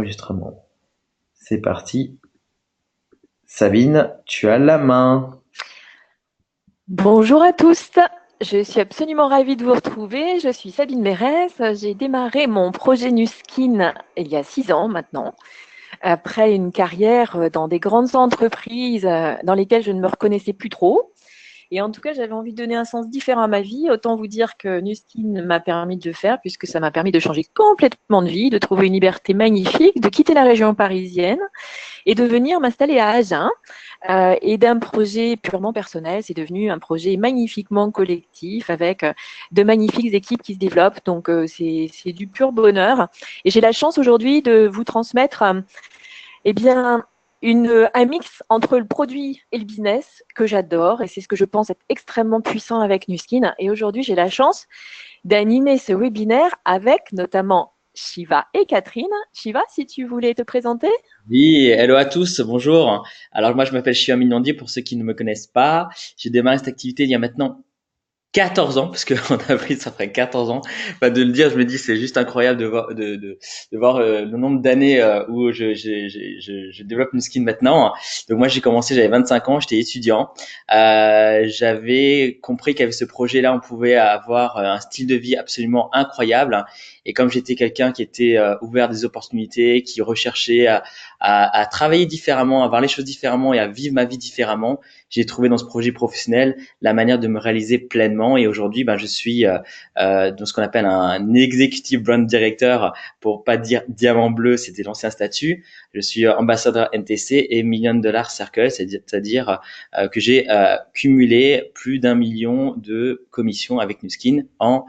Enregistrement. C'est parti. Sabine, tu as la main. Bonjour à tous, je suis absolument ravie de vous retrouver. Je suis Sabine Mérès. J'ai démarré mon projet Nuskin il y a 6 ans maintenant, après une carrière dans des grandes entreprises dans lesquelles je ne me reconnaissais plus trop. Et en tout cas, j'avais envie de donner un sens différent à ma vie. Autant vous dire que Nuskin m'a permis de le faire, puisque ça m'a permis de changer complètement de vie, de trouver une liberté magnifique, de quitter la région parisienne et de venir m'installer à Agen. Et d'un projet purement personnel, c'est devenu un projet magnifiquement collectif avec de magnifiques équipes qui se développent. Donc, c'est du pur bonheur. Et j'ai la chance aujourd'hui de vous transmettre eh bien, un mix entre le produit et le business que j'adore. Et c'est ce que je pense être extrêmement puissant avec Nuskin. Et aujourd'hui, j'ai la chance d'animer ce webinaire avec notamment Shiva et Catherine. Shiva, si tu voulais te présenter. Oui, hello à tous, bonjour. Alors moi je m'appelle Choua Minandi pour ceux qui ne me connaissent pas. J'ai démarré cette activité il y a maintenant 14 ans, parce qu'en avril, ça ferait 14 ans. Enfin, de le dire, je me dis, c'est juste incroyable de voir le nombre d'années où je développe une skin maintenant. Donc moi, j'ai commencé, j'avais 25 ans, j'étais étudiant. J'avais compris qu'avec ce projet-là, on pouvait avoir un style de vie absolument incroyable. Et comme j'étais quelqu'un qui était ouvert des opportunités, qui recherchait à travailler différemment, à voir les choses différemment et à vivre ma vie différemment, j'ai trouvé dans ce projet professionnel la manière de me réaliser pleinement. Et aujourd'hui, je suis dans ce qu'on appelle un executive brand director, pour pas dire diamant bleu, c'était l'ancien statut. Je suis ambassadeur NTC et Million Dollar Circle, c'est-à-dire que j'ai cumulé plus d'1 million de commissions avec Nuskin en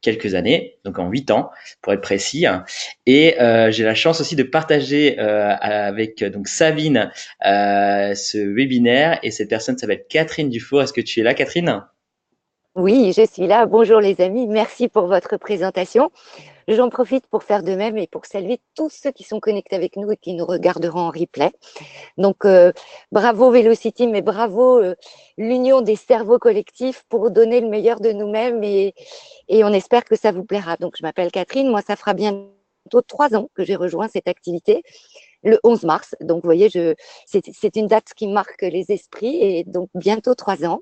quelques années, donc en 8 ans pour être précis. Et j'ai la chance aussi de partager avec donc Sabine ce webinaire, et cette personne s'appelle Catherine Dufour. Est-ce que tu es là, Catherine? Oui, je suis là. Bonjour les amis, merci pour votre présentation. J'en profite pour faire de même et pour saluer tous ceux qui sont connectés avec nous et qui nous regarderont en replay. Donc, bravo Velocity, mais bravo l'union des cerveaux collectifs pour donner le meilleur de nous-mêmes et on espère que ça vous plaira. Donc, je m'appelle Catherine, moi ça fera bientôt 3 ans que j'ai rejoint cette activité le 11 mars. Donc, vous voyez, c'est une date qui marque les esprits et donc bientôt 3 ans.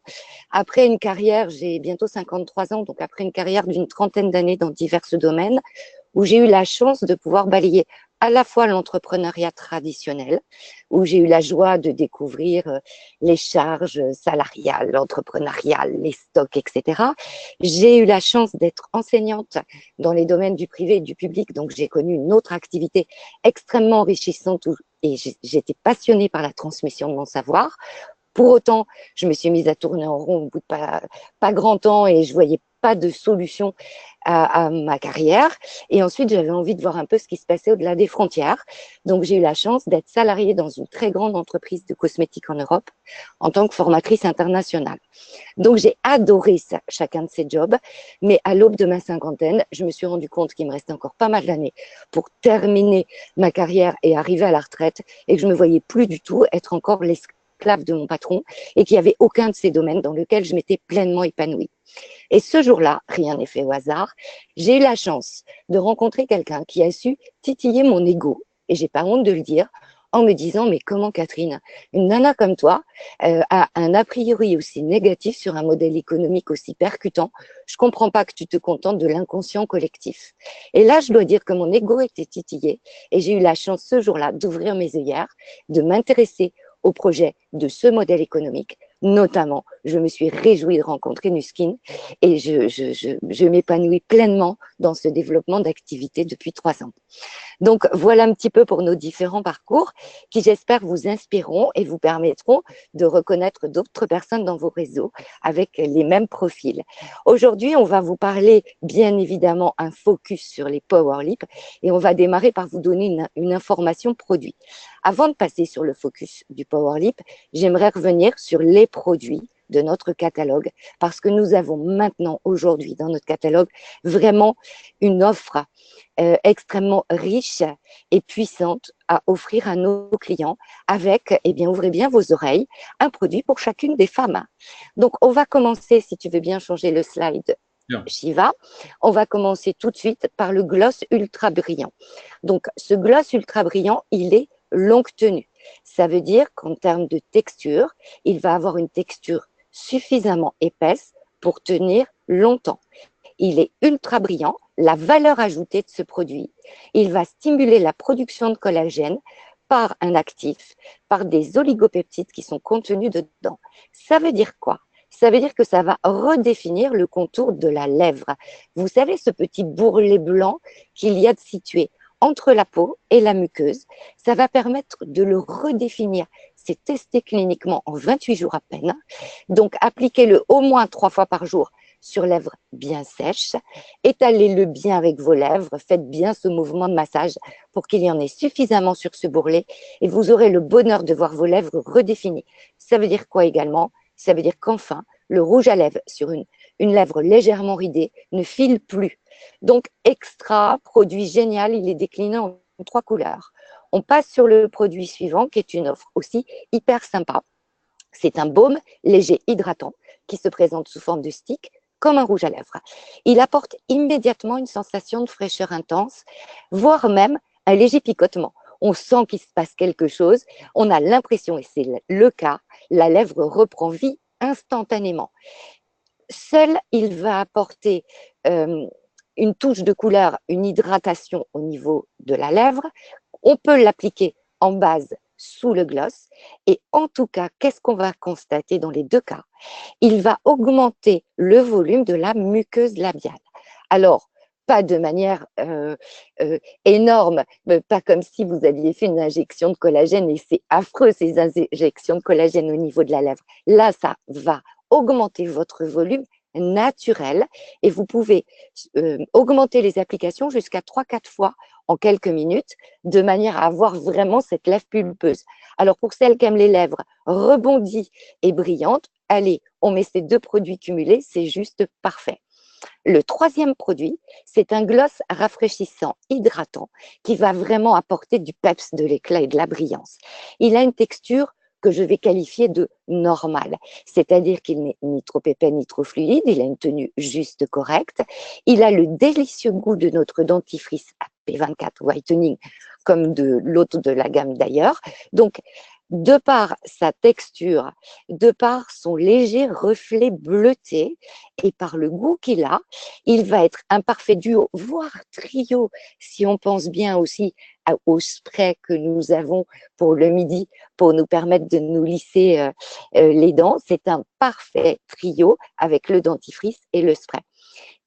Après une carrière, j'ai bientôt 53 ans, donc après une carrière d'une trentaine d'années dans divers domaines, où j'ai eu la chance de pouvoir balayer à la fois l'entrepreneuriat traditionnel, où j'ai eu la joie de découvrir les charges salariales, l'entrepreneuriat, les stocks, etc. J'ai eu la chance d'être enseignante dans les domaines du privé et du public, donc j'ai connu une autre activité extrêmement enrichissante et j'étais passionnée par la transmission de mon savoir. Pour autant, je me suis mise à tourner en rond au bout de pas grand temps et je voyais pas de solution à ma carrière. Et ensuite, j'avais envie de voir un peu ce qui se passait au-delà des frontières. Donc, j'ai eu la chance d'être salariée dans une très grande entreprise de cosmétiques en Europe en tant que formatrice internationale. Donc, j'ai adoré ça, chacun de ces jobs. Mais à l'aube de ma cinquantaine, je me suis rendu compte qu'il me restait encore pas mal d'années pour terminer ma carrière et arriver à la retraite et que je me voyais plus du tout être encore l'esclave de mon patron et qu'il n'y avait aucun de ces domaines dans lesquels je m'étais pleinement épanouie. Et ce jour-là, rien n'est fait au hasard, j'ai eu la chance de rencontrer quelqu'un qui a su titiller mon ego, et j'ai pas honte de le dire, en me disant, mais comment Catherine, une nana comme toi a un a priori aussi négatif sur un modèle économique aussi percutant, je comprends pas que tu te contentes de l'inconscient collectif. Et là, je dois dire que mon ego était titillé, et j'ai eu la chance ce jour-là d'ouvrir mes œillères, de m'intéresser au projet de ce modèle économique. Notamment, je me suis réjouie de rencontrer Nuskin et je m'épanouis pleinement dans ce développement d'activité depuis 3 ans. Donc, voilà un petit peu pour nos différents parcours qui, j'espère, vous inspireront et vous permettront de reconnaître d'autres personnes dans vos réseaux avec les mêmes profils. Aujourd'hui, on va vous parler, bien évidemment, un focus sur les Power Leap et on va démarrer par vous donner une information produit. Avant de passer sur le focus du Power Leap, j'aimerais revenir sur les produits de notre catalogue parce que nous avons maintenant aujourd'hui dans notre catalogue vraiment une offre extrêmement riche et puissante à offrir à nos clients avec, eh bien, ouvrez bien vos oreilles, un produit pour chacune des femmes. Donc, on va commencer, si tu veux bien changer le slide. Bien. Shiva. On va commencer tout de suite par le gloss ultra brillant. Donc, ce gloss ultra brillant, il est longue tenue. Ça veut dire qu'en termes de texture, il va avoir une texture suffisamment épaisse pour tenir longtemps. Il est ultra brillant. La valeur ajoutée de ce produit, il va stimuler la production de collagène par un actif, par des oligopeptides qui sont contenus dedans. Ça veut dire quoi? Ça veut dire que ça va redéfinir le contour de la lèvre. Vous savez, ce petit bourrelet blanc qu'il y a de situé entre la peau et la muqueuse, ça va permettre de le redéfinir. C'est testé cliniquement en 28 jours à peine. Donc, appliquez-le au moins 3 fois par jour sur lèvres bien sèches. Étalez-le bien avec vos lèvres. Faites bien ce mouvement de massage pour qu'il y en ait suffisamment sur ce bourrelet et vous aurez le bonheur de voir vos lèvres redéfinies. Ça veut dire quoi également? Ça veut dire qu'enfin, le rouge à lèvres sur une lèvre légèrement ridée ne file plus. Donc, extra, produit génial, il est décliné en 3 couleurs. On passe sur le produit suivant qui est une offre aussi hyper sympa. C'est un baume léger hydratant qui se présente sous forme de stick comme un rouge à lèvres. Il apporte immédiatement une sensation de fraîcheur intense, voire même un léger picotement. On sent qu'il se passe quelque chose, on a l'impression, et c'est le cas, la lèvre reprend vie instantanément. Seul, il va apporter une touche de couleur, une hydratation au niveau de la lèvre. On peut l'appliquer en base sous le gloss. Et en tout cas, qu'est-ce qu'on va constater dans les 2 cas? Il va augmenter le volume de la muqueuse labiale. Alors, pas de manière énorme, pas comme si vous aviez fait une injection de collagène et c'est affreux ces injections de collagène au niveau de la lèvre. Là, ça va augmenter votre volume naturel et vous pouvez augmenter les applications jusqu'à 3-4 fois en quelques minutes de manière à avoir vraiment cette lèvre pulpeuse. Alors pour celles qui aiment les lèvres rebondies et brillantes, allez, on met ces 2 produits cumulés, c'est juste parfait. Le 3e produit, c'est un gloss rafraîchissant, hydratant, qui va vraiment apporter du peps, de l'éclat et de la brillance. Il a une texture que je vais qualifier de normale, c'est-à-dire qu'il n'est ni trop épais ni trop fluide, il a une tenue juste correcte, il a le délicieux goût de notre dentifrice P24 Whitening, comme de l'autre de la gamme d'ailleurs. Donc, de par sa texture, de par son léger reflet bleuté et par le goût qu'il a, il va être un parfait duo, voire trio, si on pense bien aussi au spray que nous avons pour le midi, pour nous permettre de nous lisser les dents. C'est un parfait trio avec le dentifrice et le spray.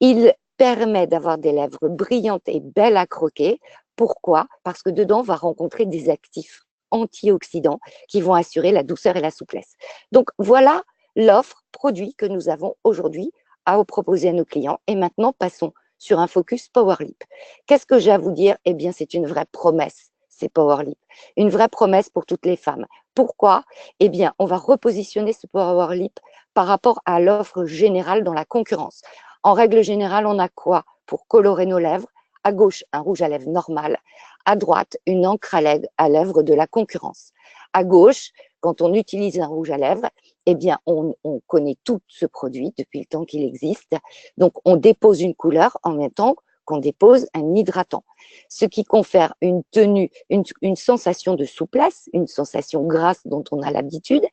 Il permet d'avoir des lèvres brillantes et belles à croquer. Pourquoi? Parce que dedans, on va rencontrer des actifs antioxydants qui vont assurer la douceur et la souplesse. Donc, voilà l'offre produit que nous avons aujourd'hui à proposer à nos clients. Et maintenant, passons sur un focus Power Lip. Qu'est-ce que j'ai à vous dire? Eh bien, c'est une vraie promesse, c'est Power Lip. Une vraie promesse pour toutes les femmes. Pourquoi? Eh bien, on va repositionner ce Power Lip par rapport à l'offre générale dans la concurrence. En règle générale, on a quoi pour colorer nos lèvres? À gauche, un rouge à lèvres normal. À droite, une encre à lèvres de la concurrence. À gauche, quand on utilise un rouge à lèvres, eh bien, on connaît tout ce produit depuis le temps qu'il existe. Donc, on dépose une couleur en même temps qu'on dépose un hydratant. Ce qui confère une tenue, une sensation de souplesse, une sensation grasse dont on a l'habitude,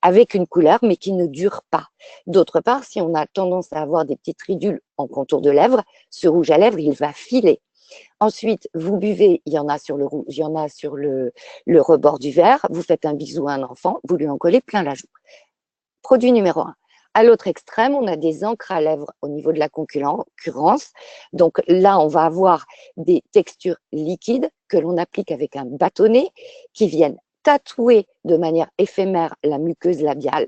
avec une couleur, mais qui ne dure pas. D'autre part, si on a tendance à avoir des petites ridules en contour de lèvres, ce rouge à lèvres, il va filer. Ensuite, vous buvez, il y en a sur le rebord du verre, vous faites un bisou à un enfant, vous lui en collez plein la joue. Produit numéro 1. À l'autre extrême, on a des encres à lèvres au niveau de la concurrence. Donc là, on va avoir des textures liquides que l'on applique avec un bâtonnet qui viennent tatouer de manière éphémère la muqueuse labiale.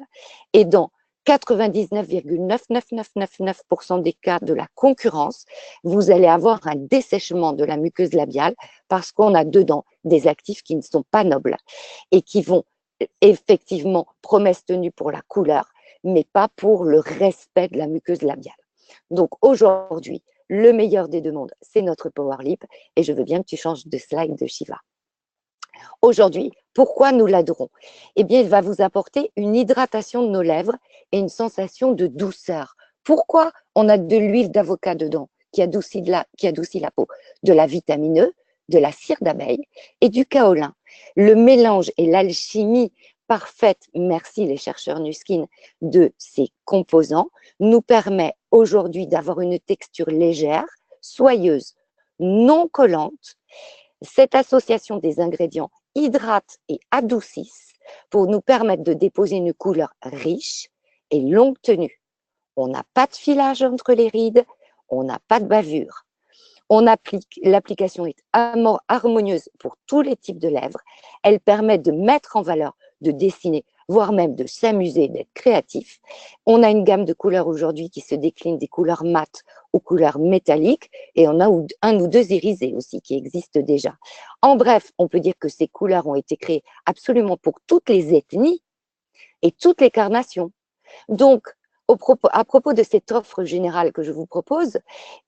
Et dans 99,99999% des cas de la concurrence, vous allez avoir un dessèchement de la muqueuse labiale parce qu'on a dedans des actifs qui ne sont pas nobles et qui vont effectivement promesse tenue pour la couleur, mais pas pour le respect de la muqueuse labiale. Donc aujourd'hui, le meilleur des 2 mondes, c'est notre Power Lip et je veux bien que tu changes de slide de Shiva. Aujourd'hui, pourquoi nous l'adorons? Eh bien, il va vous apporter une hydratation de nos lèvres et une sensation de douceur. Pourquoi on a de l'huile d'avocat dedans qui adoucit la peau? De la vitamine E, de la cire d'abeille et du kaolin. Le mélange et l'alchimie parfaite, merci les chercheurs Nuskin, de ces composants nous permet aujourd'hui d'avoir une texture légère, soyeuse, non collante. Cette association des ingrédients hydrate et adoucissent pour nous permettre de déposer une couleur riche et longue tenue. On n'a pas de filage entre les rides, on n'a pas de bavure. L'application est harmonieuse pour tous les types de lèvres. Elle permet de mettre en valeur, de dessiner, voire même de s'amuser, d'être créatif. On a une gamme de couleurs aujourd'hui qui se décline des couleurs mates aux couleurs métalliques et on a un ou deux irisés aussi qui existent déjà. En bref, on peut dire que ces couleurs ont été créées absolument pour toutes les ethnies et toutes les carnations. Donc, à propos de cette offre générale que je vous propose,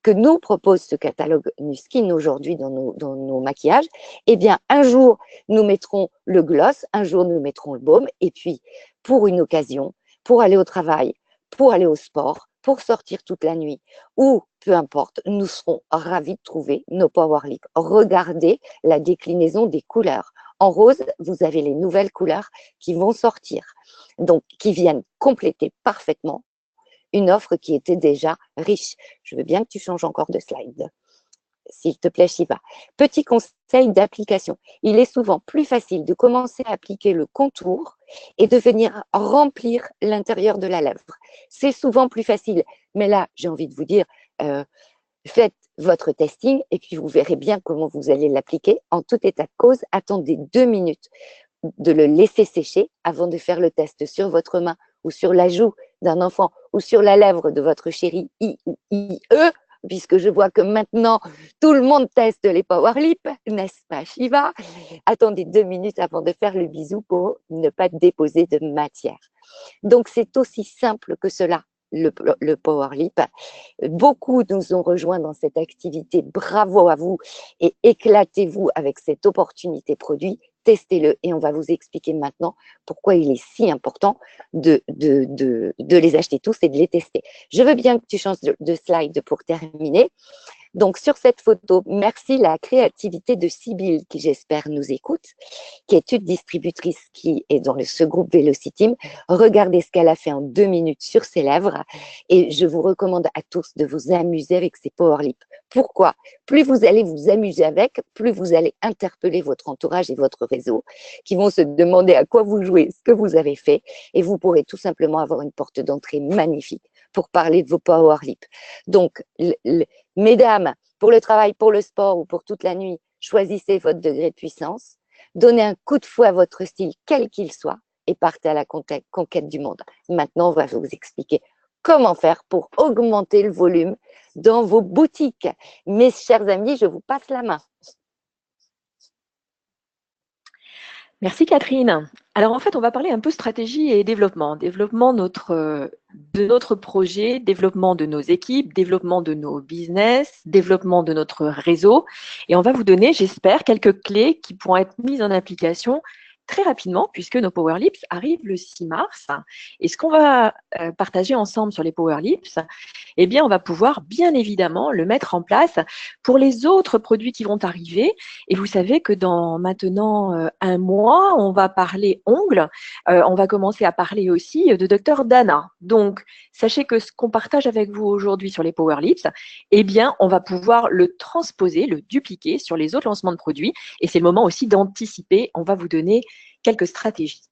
que nous propose ce catalogue Nuskin aujourd'hui dans nos maquillages, eh bien, un jour, nous mettrons le gloss, un jour, nous mettrons le baume, et puis, pour une occasion, pour aller au travail, pour aller au sport, pour sortir toute la nuit, ou peu importe, nous serons ravis de trouver nos Power Lips. Regardez la déclinaison des couleurs. En rose, vous avez les nouvelles couleurs qui vont sortir, donc qui viennent compléter parfaitement une offre qui était déjà riche. Je veux bien que tu changes encore de slide, s'il te plaît, Shiva. Petit conseil d'application. Il est souvent plus facile de commencer à appliquer le contour et de venir remplir l'intérieur de la lèvre. C'est souvent plus facile. Mais là, j'ai envie de vous dire, faites votre testing et puis vous verrez bien comment vous allez l'appliquer. En tout état de cause, attendez 2 minutes de le laisser sécher avant de faire le test sur votre main ou sur la joue d'un enfant ou sur la lèvre de votre chéri I ou IE, puisque je vois que maintenant tout le monde teste les Power Lips, n'est-ce pas Shiva? Attendez 2 minutes avant de faire le bisou pour ne pas déposer de matière. Donc c'est aussi simple que cela, le Power Lip. Beaucoup nous ont rejoints dans cette activité. Bravo à vous et éclatez-vous avec cette opportunité produit. Testez-le et on va vous expliquer maintenant pourquoi il est si important de les acheter tous et de les tester. Je veux bien que tu changes de slide pour terminer. Donc, sur cette photo, merci la créativité de Sybille, qui j'espère nous écoute, qui est une distributrice qui est dans ce groupe Vélociteam. Regardez ce qu'elle a fait en 2 minutes sur ses lèvres et je vous recommande à tous de vous amuser avec ces Power Lips. Pourquoi? Plus vous allez vous amuser avec, plus vous allez interpeller votre entourage et votre réseau qui vont se demander à quoi vous jouez, ce que vous avez fait et vous pourrez tout simplement avoir une porte d'entrée magnifique pour parler de vos Power Lips. Donc, mesdames, pour le travail, pour le sport ou pour toute la nuit, choisissez votre degré de puissance, donnez un coup de fouet à votre style, quel qu'il soit, et partez à la conquête du monde. Maintenant, on va vous expliquer comment faire pour augmenter le volume dans vos boutiques. Mes chers amis, je vous passe la main. Merci Catherine. Alors en fait, on va parler un peu stratégie et développement. Développement de notre projet, développement de nos équipes, développement de nos business, développement de notre réseau. Et on va vous donner, j'espère, quelques clés qui pourront être mises en application très rapidement puisque nos Power Lips arrivent le 6 mars. Et ce qu'on va partager ensemble sur les Power Lips, eh bien, on va pouvoir bien évidemment le mettre en place pour les autres produits qui vont arriver. Et vous savez que dans maintenant 1 mois, on va parler ongles. On va commencer à parler aussi de Dr Dana. Donc, sachez que ce qu'on partage avec vous aujourd'hui sur les Power Lips, eh bien, on va pouvoir le transposer, le dupliquer sur les autres lancements de produits. Et c'est le moment aussi d'anticiper. On va vous donner quelques stratégies.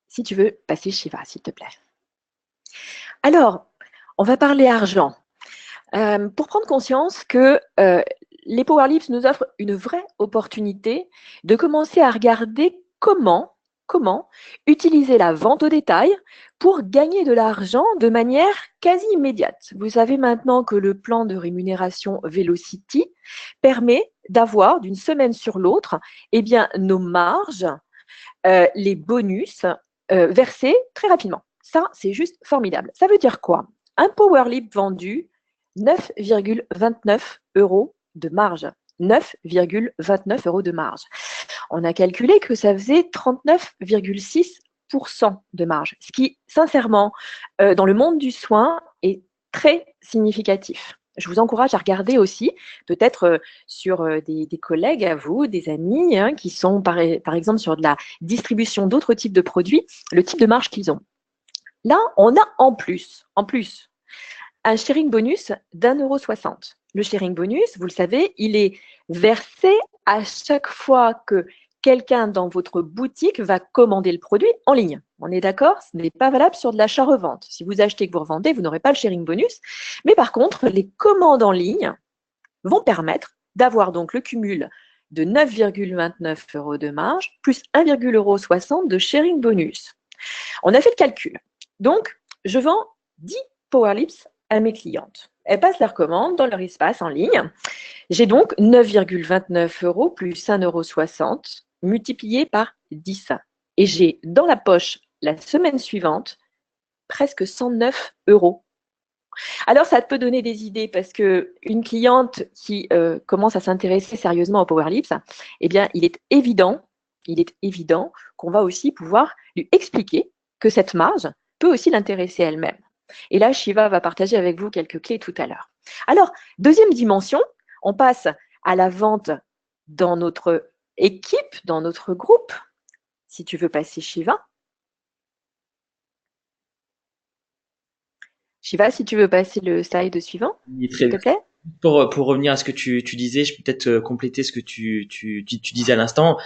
Si tu veux passer Shiva, s'il te plaît. Alors, on va parler argent. Pour prendre conscience que les Power Lips nous offrent une vraie opportunité de commencer à regarder comment utiliser la vente au détail pour gagner de l'argent de manière quasi immédiate. Vous savez maintenant que le plan de rémunération Velocity permet d'avoir d'une semaine sur l'autre eh bien, nos marges, les bonus versés très rapidement. Ça, c'est juste formidable. Ça veut dire quoi? Un Power Lip vendu, 9,29 € de marge. 9,29 € de marge. On a calculé que ça faisait 39,6 9% de marge, ce qui, sincèrement, dans le monde du soin, est très significatif. Je vous encourage à regarder aussi, peut-être sur des collègues à vous, des amis, hein, qui sont par exemple sur de la distribution d'autres types de produits, le type de marge qu'ils ont. Là, on a en plus, un sharing bonus d'1,60 €. Le sharing bonus, vous le savez, il est versé à chaque fois que quelqu'un dans votre boutique va commander le produit en ligne. On est d'accord? Ce n'est pas valable sur de l'achat-revente. Si vous achetez que vous revendez, vous n'aurez pas le sharing bonus. Mais par contre, les commandes en ligne vont permettre d'avoir donc le cumul de 9,29 € de marge plus 1,60 € de sharing bonus. On a fait le calcul. Donc, je vends 10 Power Lips à mes clientes. Elles passent leur commande dans leur espace en ligne. J'ai donc 9,29 € plus 1,60 € multiplié par 10. Et j'ai dans la poche la semaine suivante presque 109 €. Alors, ça peut donner des idées parce qu'une cliente qui commence à s'intéresser sérieusement au Power Lips, eh bien, il est évident qu'on va aussi pouvoir lui expliquer que cette marge peut aussi l'intéresser elle-même. Et là, Shiva va partager avec vous quelques clés tout à l'heure. Alors, deuxième dimension, on passe à la vente dans notre équipe, dans notre groupe. Si tu veux passer, Shiva. Shiva, si tu veux passer le slide suivant, s'il te plaît. Pour revenir à ce que tu disais, je peux peut-être compléter ce que tu disais à l'instant.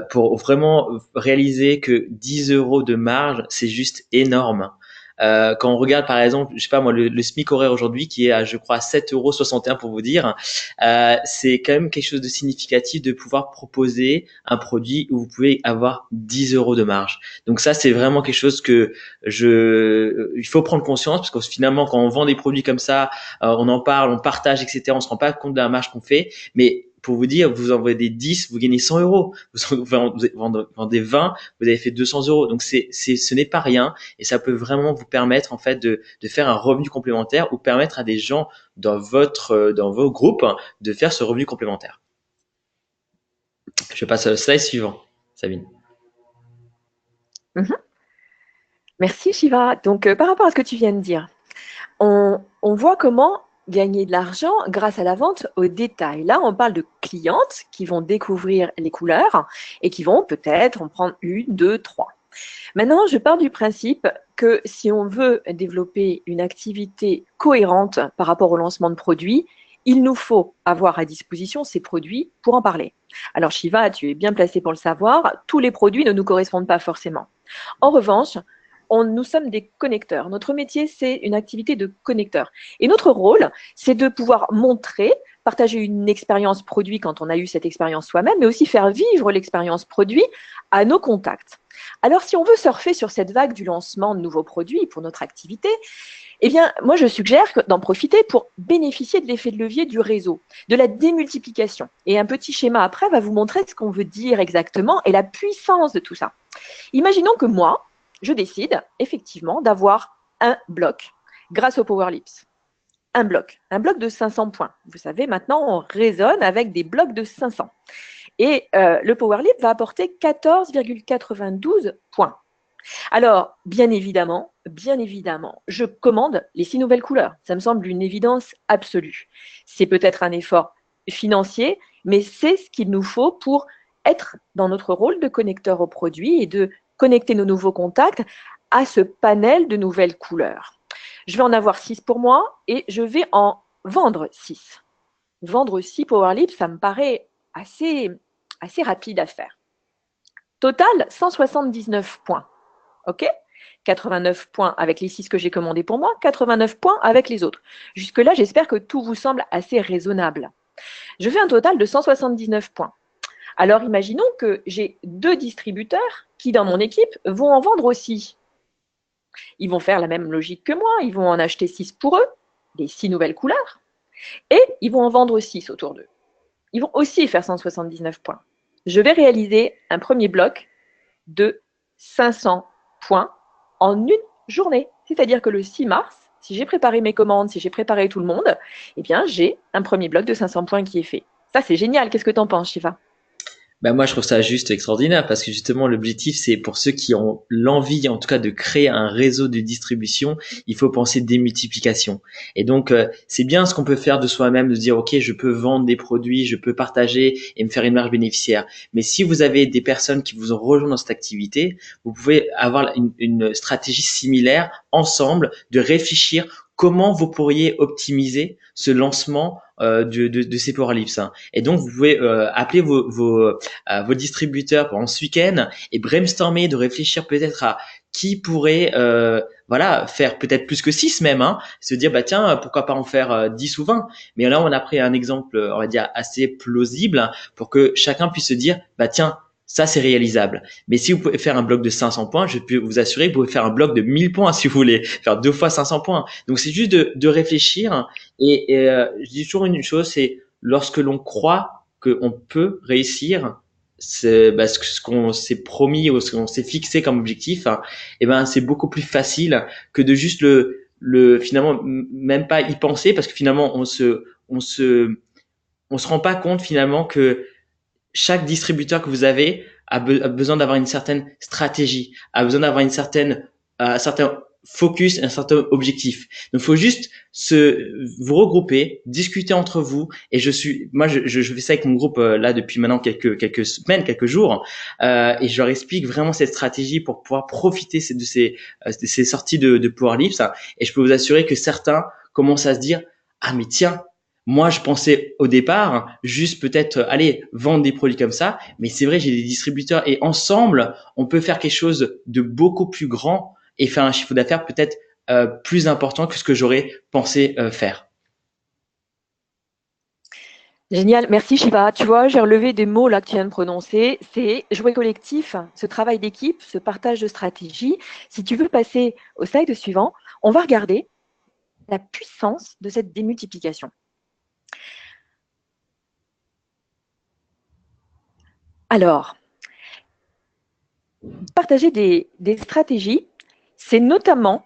Pour vraiment réaliser que 10 € de marge, c'est juste énorme. Quand on regarde par exemple, je sais pas moi, le SMIC horaire aujourd'hui qui est à, je crois, 7,61 € pour vous dire, c'est quand même quelque chose de significatif de pouvoir proposer un produit où vous pouvez avoir 10 € de marge. Donc ça, c'est vraiment quelque chose que il faut prendre conscience parce que finalement, quand on vend des produits comme ça, on en parle, on partage, etc., on se rend pas compte de la marge qu'on fait, mais pour vous dire, vous en vendez 10, vous gagnez 100 €. Vous vendez 20, vous avez fait 200 €. Donc ce n'est pas rien et ça peut vraiment vous permettre en fait de faire un revenu complémentaire ou permettre à des gens dans vos groupes de faire ce revenu complémentaire. Je passe au slide suivant, Sabine. Merci Shiva. Donc par rapport à ce que tu viens de dire, on voit comment gagner de l'argent grâce à la vente au détail. Là, on parle de clientes qui vont découvrir les couleurs et qui vont peut-être en prendre 1, 2, 3. Maintenant, je pars du principe que si on veut développer une activité cohérente par rapport au lancement de produits, il nous faut avoir à disposition ces produits pour en parler. Alors Shiva, tu es bien placé pour le savoir, tous les produits ne nous correspondent pas forcément. En revanche, nous sommes des connecteurs. Notre métier, c'est une activité de connecteur. Et notre rôle, c'est de pouvoir montrer, partager une expérience produit quand on a eu cette expérience soi-même, mais aussi faire vivre l'expérience produit à nos contacts. Alors, si on veut surfer sur cette vague du lancement de nouveaux produits pour notre activité, eh bien, moi, je suggère d'en profiter pour bénéficier de l'effet de levier du réseau, de la démultiplication. Et un petit schéma après va vous montrer ce qu'on veut dire exactement et la puissance de tout ça. Imaginons que moi, je décide effectivement d'avoir un bloc grâce au Power Lips. Un bloc de 500 points. Vous savez, maintenant, on raisonne avec des blocs de 500. Et le Power Lip va apporter 14,92 points. Alors, bien évidemment, je commande les 6 nouvelles couleurs. Ça me semble une évidence absolue. C'est peut-être un effort financier, mais c'est ce qu'il nous faut pour être dans notre rôle de connecteur au produit et de connecter nos nouveaux contacts à ce panel de nouvelles couleurs. Je vais en avoir 6 pour moi et je vais en vendre 6. Vendre 6 Power Lips, ça me paraît assez rapide à faire. Total, 179 points. OK ? 89 points avec les 6 que j'ai commandés pour moi, 89 points avec les autres. Jusque-là, j'espère que tout vous semble assez raisonnable. Je fais un total de 179 points. Alors, imaginons que j'ai 2 distributeurs qui, dans mon équipe, vont en vendre aussi. Ils vont faire la même logique que moi. Ils vont en acheter 6 pour eux, les 6 nouvelles couleurs, et ils vont en vendre 6 autour d'eux. Ils vont aussi faire 179 points. Je vais réaliser un premier bloc de 500 points en une journée. C'est-à-dire que le 6 mars, si j'ai préparé mes commandes, si j'ai préparé tout le monde, eh bien, j'ai un premier bloc de 500 points qui est fait. Ça, c'est génial. Qu'est-ce que tu en penses, Shiva ? Ben moi, je trouve ça juste extraordinaire parce que justement, l'objectif, c'est pour ceux qui ont l'envie, en tout cas, de créer un réseau de distribution, il faut penser démultiplication. Et donc, c'est bien ce qu'on peut faire de soi-même, de se dire, OK, je peux vendre des produits, je peux partager et me faire une marge bénéficiaire. Mais si vous avez des personnes qui vous ont rejoint dans cette activité, vous pouvez avoir une stratégie similaire ensemble de réfléchir comment vous pourriez optimiser ce lancement de ces Power Lips, hein. Et donc, vous pouvez appeler vos distributeurs pendant ce week-end et brainstormer, de réfléchir peut-être à qui pourrait voilà faire peut-être plus que 6 même, hein, se dire bah tiens pourquoi pas en faire 10 ou 20. Mais là on a pris un exemple on va dire assez plausible, hein, pour que chacun puisse se dire bah tiens ça c'est réalisable. Mais si vous pouvez faire un bloc de 500 points, je peux vous assurer que vous pouvez faire un bloc de 1000 points si vous voulez faire 2 fois 500 points. Donc c'est juste de réfléchir et je dis toujours une chose, c'est lorsque l'on croit qu'on peut réussir ce qu'on s'est promis ou ce qu'on s'est fixé comme objectif, hein, et ben c'est beaucoup plus facile que de juste le finalement même pas y penser parce que finalement on se rend pas compte finalement que chaque distributeur que vous avez a besoin d'avoir une certaine stratégie, a besoin d'avoir un certain focus, un certain objectif. Donc, il faut juste vous regrouper, discuter entre vous. Et je fais ça avec mon groupe là depuis maintenant quelques semaines, quelques jours, et je leur explique vraiment cette stratégie pour pouvoir profiter de ces sorties de Power Lips. Et je peux vous assurer que certains commencent à se dire ah mais tiens, moi, je pensais au départ juste peut-être aller vendre des produits comme ça, mais c'est vrai, j'ai des distributeurs et ensemble, on peut faire quelque chose de beaucoup plus grand et faire un chiffre d'affaires peut-être plus important que ce que j'aurais pensé faire. Génial, merci Shiva. Tu vois, j'ai relevé des mots là que tu viens de prononcer. C'est jouer collectif, ce travail d'équipe, ce partage de stratégie. Si tu veux passer au slide suivant, on va regarder la puissance de cette démultiplication. Alors, partager des stratégies, c'est notamment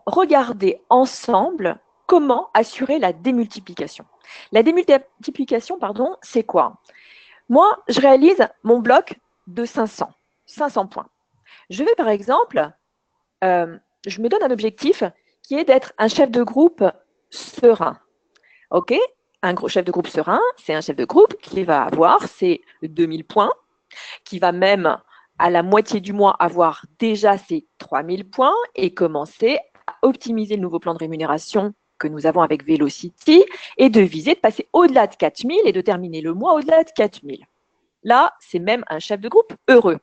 regarder ensemble comment assurer la démultiplication. La démultiplication, pardon, c'est quoi? Moi, je réalise mon bloc de 500 points. Je vais par exemple, je me donne un objectif qui est d'être un chef de groupe serein. OK? Un gros chef de groupe serein, c'est un chef de groupe qui va avoir ses 2000 points, qui va même à la moitié du mois avoir déjà ses 3000 points et commencer à optimiser le nouveau plan de rémunération que nous avons avec Velocity et de viser de passer au-delà de 4000 et de terminer le mois au-delà de 4000. Là, c'est même un chef de groupe heureux.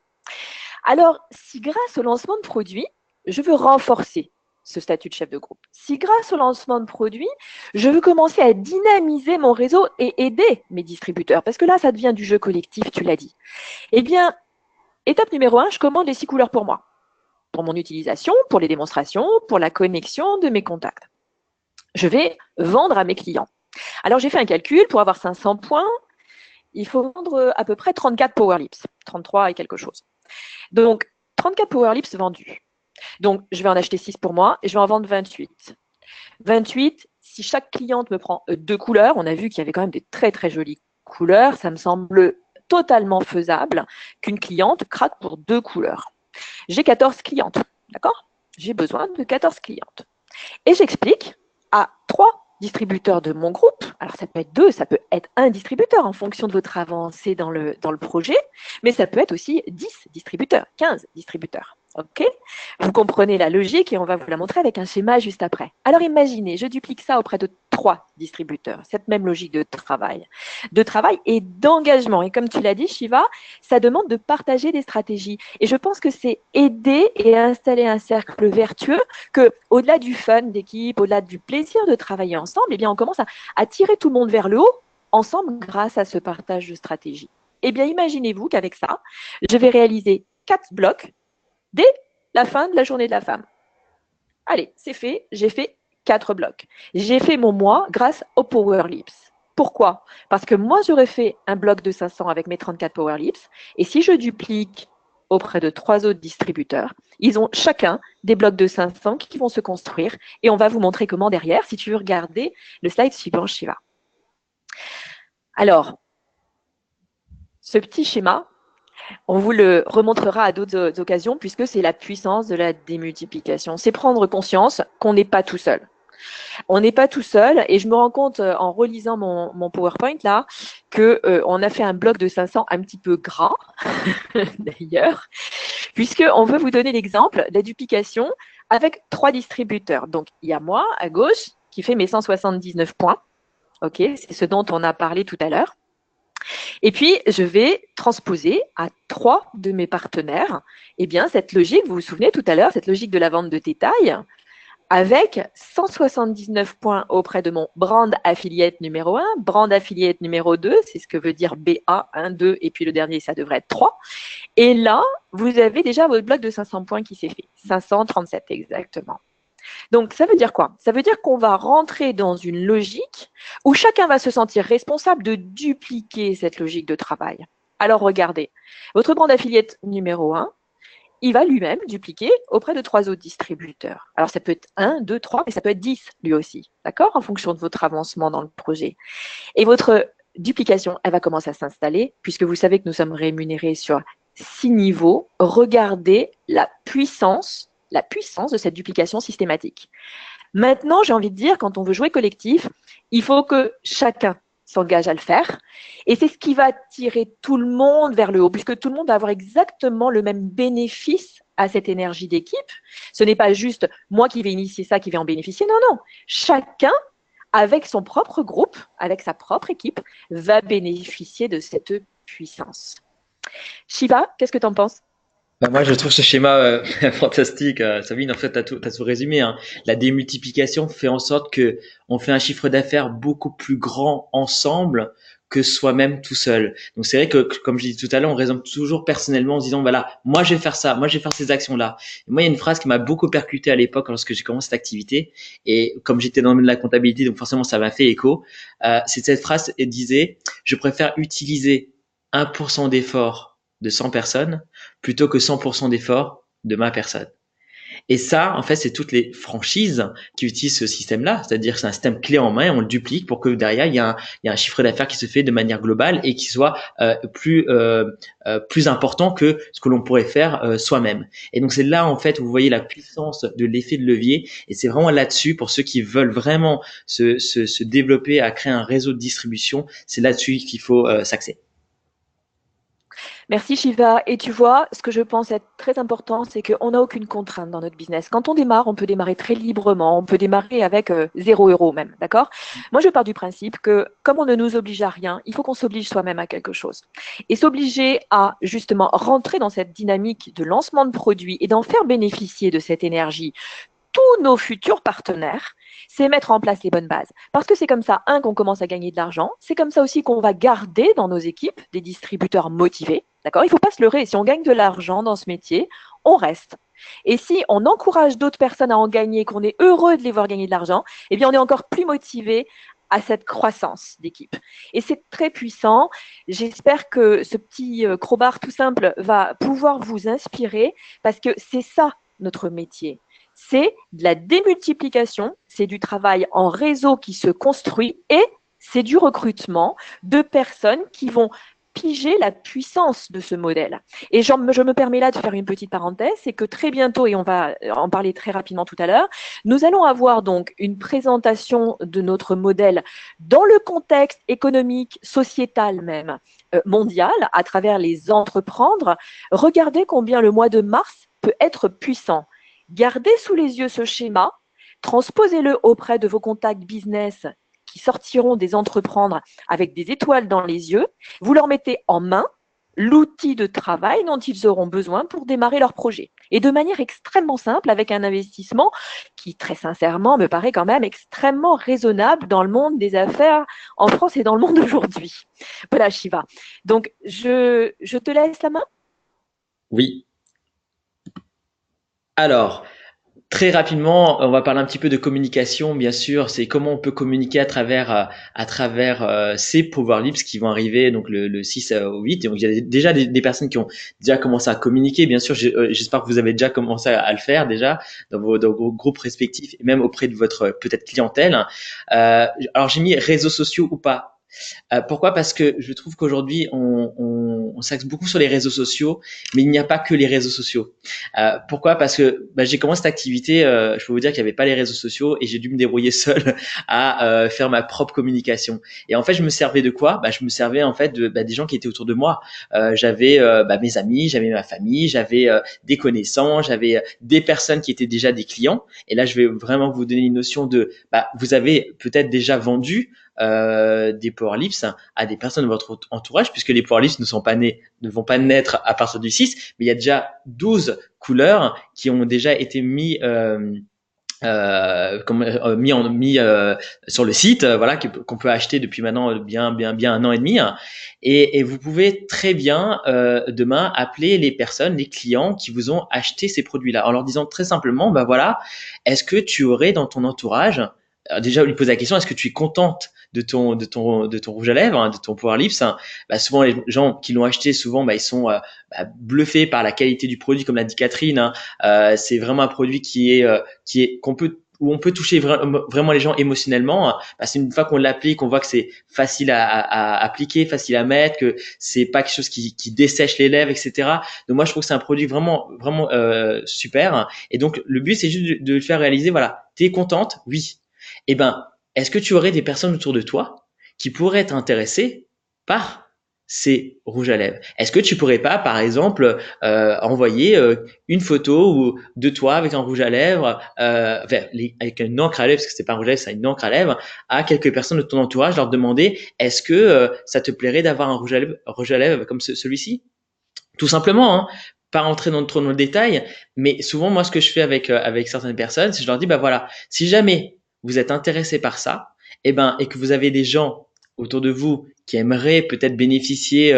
Alors, si grâce au lancement de produits, je veux renforcer ce statut de chef de groupe, si grâce au lancement de produits, je veux commencer à dynamiser mon réseau et aider mes distributeurs, parce que là, ça devient du jeu collectif, tu l'as dit. Eh bien, étape numéro 1, je commande les 6 couleurs pour moi, pour mon utilisation, pour les démonstrations, pour la connexion de mes contacts. Je vais vendre à mes clients. Alors, j'ai fait un calcul, pour avoir 500 points, il faut vendre à peu près 34 Power Lips, 33 et quelque chose. Donc, 34 Power Lips vendus. Donc, je vais en acheter 6 pour moi et je vais en vendre 28. 28, si chaque cliente me prend 2 couleurs, on a vu qu'il y avait quand même des très très jolies couleurs, ça me semble totalement faisable qu'une cliente craque pour 2 couleurs. J'ai 14 clientes, d'accord? J'ai besoin de 14 clientes. Et j'explique à 3 distributeurs de mon groupe, alors ça peut être 2, ça peut être un distributeur en fonction de votre avancée dans le projet, mais ça peut être aussi 10 distributeurs, 15 distributeurs. OK? Vous comprenez la logique et on va vous la montrer avec un schéma juste après. Alors imaginez, je duplique ça auprès de 3 distributeurs, cette même logique de travail et d'engagement. Et comme tu l'as dit, Shiva, ça demande de partager des stratégies. Et je pense que c'est aider et installer un cercle vertueux que, au-delà du fun d'équipe, au-delà du plaisir de travailler ensemble, eh bien, on commence à tirer tout le monde vers le haut ensemble grâce à ce partage de stratégie. Eh bien, imaginez-vous qu'avec ça, je vais réaliser 4 blocs dès la fin de la journée de la femme. Allez, c'est fait, j'ai fait 4 blocs. J'ai fait mon mois grâce aux Power Lips. Pourquoi? Parce que moi, j'aurais fait un bloc de 500 avec mes 34 Power Lips. Et si je duplique auprès de 3 autres distributeurs, ils ont chacun des blocs de 500 qui vont se construire. Et on va vous montrer comment derrière, si tu veux regarder le slide suivant, Shiva. Alors, Ce petit schéma, on vous le remontrera à d'autres occasions puisque c'est la puissance de la démultiplication. C'est prendre conscience qu'on n'est pas tout seul. On n'est pas tout seul et je me rends compte en relisant mon PowerPoint là que on a fait un bloc de 500 un petit peu gras d'ailleurs, puisque on veut vous donner l'exemple de la duplication avec 3 distributeurs. Donc il y a moi à gauche qui fait mes 179 points. Ok, c'est ce dont on a parlé tout à l'heure. Et puis, je vais transposer à 3 de mes partenaires, eh bien, cette logique, vous vous souvenez tout à l'heure, cette logique de la vente de détail, avec 179 points auprès de mon brand affiliate numéro 1, brand affiliate numéro 2, c'est ce que veut dire BA, 1, 2, et puis le dernier, ça devrait être 3. Et là, vous avez déjà votre bloc de 500 points qui s'est fait, 537 exactement. Donc, ça veut dire quoi? Ça veut dire qu'on va rentrer dans une logique où chacun va se sentir responsable de dupliquer cette logique de travail. Alors, regardez, votre brand affiliate numéro 1, il va lui-même dupliquer auprès de 3 autres distributeurs. Alors, ça peut être 1, 2, 3, mais ça peut être 10 lui aussi, d'accord? En fonction de votre avancement dans le projet. Et votre duplication, elle va commencer à s'installer, puisque vous savez que nous sommes rémunérés sur 6 niveaux. Regardez la puissance de cette duplication systématique. Maintenant, j'ai envie de dire, quand on veut jouer collectif, il faut que chacun s'engage à le faire. Et c'est ce qui va tirer tout le monde vers le haut, puisque tout le monde va avoir exactement le même bénéfice à cette énergie d'équipe. Ce n'est pas juste moi qui vais initier ça, qui vais en bénéficier. Non, non. Chacun, avec son propre groupe, avec sa propre équipe, va bénéficier de cette puissance. Shiva, qu'est-ce que tu en penses? Bah, moi, je trouve ce schéma fantastique, Sabine. En fait, t'as tout résumé, hein. La démultiplication fait en sorte que on fait un chiffre d'affaires beaucoup plus grand ensemble que soi-même tout seul. Donc, c'est vrai que, comme je disais tout à l'heure, on raisonne toujours personnellement en se disant, voilà, moi, je vais faire ça, moi, je vais faire ces actions-là. Et moi, il y a une phrase qui m'a beaucoup percuté à l'époque lorsque j'ai commencé cette activité. Et comme j'étais dans le domaine de la comptabilité, donc forcément, ça m'a fait écho. C'est cette phrase, elle disait, je préfère utiliser 1% d'effort de 100 personnes plutôt que 100% d'effort de ma personne. Et ça, en fait, c'est toutes les franchises qui utilisent ce système-là, c'est-à-dire que c'est un système clé en main et on le duplique pour que derrière, il y a un chiffre d'affaires qui se fait de manière globale et qui soit plus important que ce que l'on pourrait faire soi-même. Et donc, c'est là, en fait, où vous voyez la puissance de l'effet de levier et c'est vraiment là-dessus, pour ceux qui veulent vraiment se développer à créer un réseau de distribution, c'est là-dessus qu'il faut s'axer. Merci Shiva. Et tu vois, ce que je pense être très important, c'est qu'on n'a aucune contrainte dans notre business. Quand on démarre, on peut démarrer très librement, on peut démarrer avec 0 € même, d'accord? Moi, je pars du principe que comme on ne nous oblige à rien, il faut qu'on s'oblige soi-même à quelque chose. Et s'obliger à justement rentrer dans cette dynamique de lancement de produits et d'en faire bénéficier de cette énergie tous nos futurs partenaires, c'est mettre en place les bonnes bases. Parce que c'est comme ça, qu'on commence à gagner de l'argent. C'est comme ça aussi qu'on va garder dans nos équipes des distributeurs motivés. D'accord? Il ne faut pas se leurrer. Si on gagne de l'argent dans ce métier, on reste. Et si on encourage d'autres personnes à en gagner, qu'on est heureux de les voir gagner de l'argent, eh bien, on est encore plus motivé à cette croissance d'équipe. Et c'est très puissant. J'espère que ce petit crowbar tout simple va pouvoir vous inspirer parce que c'est ça notre métier. C'est de la démultiplication, c'est du travail en réseau qui se construit et c'est du recrutement de personnes qui vont piger la puissance de ce modèle. Et je me permets là de faire une petite parenthèse, c'est que très bientôt, et on va en parler très rapidement tout à l'heure, nous allons avoir donc une présentation de notre modèle dans le contexte économique, sociétal même, mondial, à travers les entreprendre. Regardez combien le mois de mars peut être puissant. Gardez sous les yeux ce schéma, transposez-le auprès de vos contacts business qui sortiront des entreprendre avec des étoiles dans les yeux. Vous leur mettez en main l'outil de travail dont ils auront besoin pour démarrer leur projet. Et de manière extrêmement simple, avec un investissement qui, très sincèrement, me paraît quand même extrêmement raisonnable dans le monde des affaires en France et dans le monde d'aujourd'hui. Voilà, Shiva. Donc, je te laisse la main. Oui. Alors, très rapidement, on va parler un petit peu de communication, bien sûr. C'est comment on peut communiquer à travers ces Power Lips qui vont arriver donc le 6 au 8. Et donc, il y a déjà des personnes qui ont déjà commencé à communiquer. Bien sûr, j'espère que vous avez déjà commencé à le faire déjà dans vos groupes respectifs et même auprès de votre peut-être clientèle. Alors, j'ai mis réseaux sociaux ou pas. Pourquoi? Parce que je trouve qu'aujourd'hui, on s'axe beaucoup sur les réseaux sociaux, mais il n'y a pas que les réseaux sociaux. Pourquoi? Parce que j'ai commencé cette activité, je peux vous dire qu'il n'y avait pas les réseaux sociaux et j'ai dû me débrouiller seul à faire ma propre communication. Et en fait, je me servais de quoi? Je me servais en fait des gens qui étaient autour de moi. J'avais mes amis, j'avais ma famille, j'avais des connaissances, j'avais des personnes qui étaient déjà des clients. Et là, je vais vraiment vous donner une notion de, vous avez peut-être déjà vendu des powerlifts à des personnes de votre entourage, puisque les powerlifts ne vont pas naître à partir du 6, mais il y a déjà 12 couleurs qui ont déjà été mis sur le site, voilà, qu'on peut acheter depuis maintenant bien un an et demi. Et vous pouvez très bien demain appeler les personnes, les clients qui vous ont acheté ces produits-là, en leur disant très simplement, voilà, est-ce que tu aurais dans ton entourage, déjà lui poser la question, est-ce que tu es contente de ton rouge à lèvres, de ton Power Lips? Souvent les gens qui l'ont acheté, souvent ils sont bluffés par la qualité du produit, comme l'a dit Catherine. C'est vraiment un produit où on peut toucher vraiment les gens émotionnellement. C'est une fois qu'on l'applique, qu'on voit que c'est facile à appliquer, facile à mettre, que c'est pas quelque chose qui dessèche les lèvres, etc. Donc moi je trouve que c'est un produit vraiment super. Et donc le but c'est juste de le faire réaliser. Voilà, t'es contente? Oui. Eh ben, est-ce que tu aurais des personnes autour de toi qui pourraient être intéressées par ces rouges à lèvres? Est-ce que tu pourrais pas, par exemple, envoyer une photo de toi avec un rouge à lèvres, avec une encre à lèvres, parce que c'est pas un rouge à lèvres, c'est une encre à lèvres, à quelques personnes de ton entourage, leur demander, est-ce que ça te plairait d'avoir un rouge à lèvres comme celui-ci? Tout simplement, hein. Pas rentrer trop dans le détail, mais souvent, moi, ce que je fais avec certaines personnes, c'est que je leur dis, voilà, si jamais vous êtes intéressé par ça, et que vous avez des gens autour de vous qui aimeraient peut-être bénéficier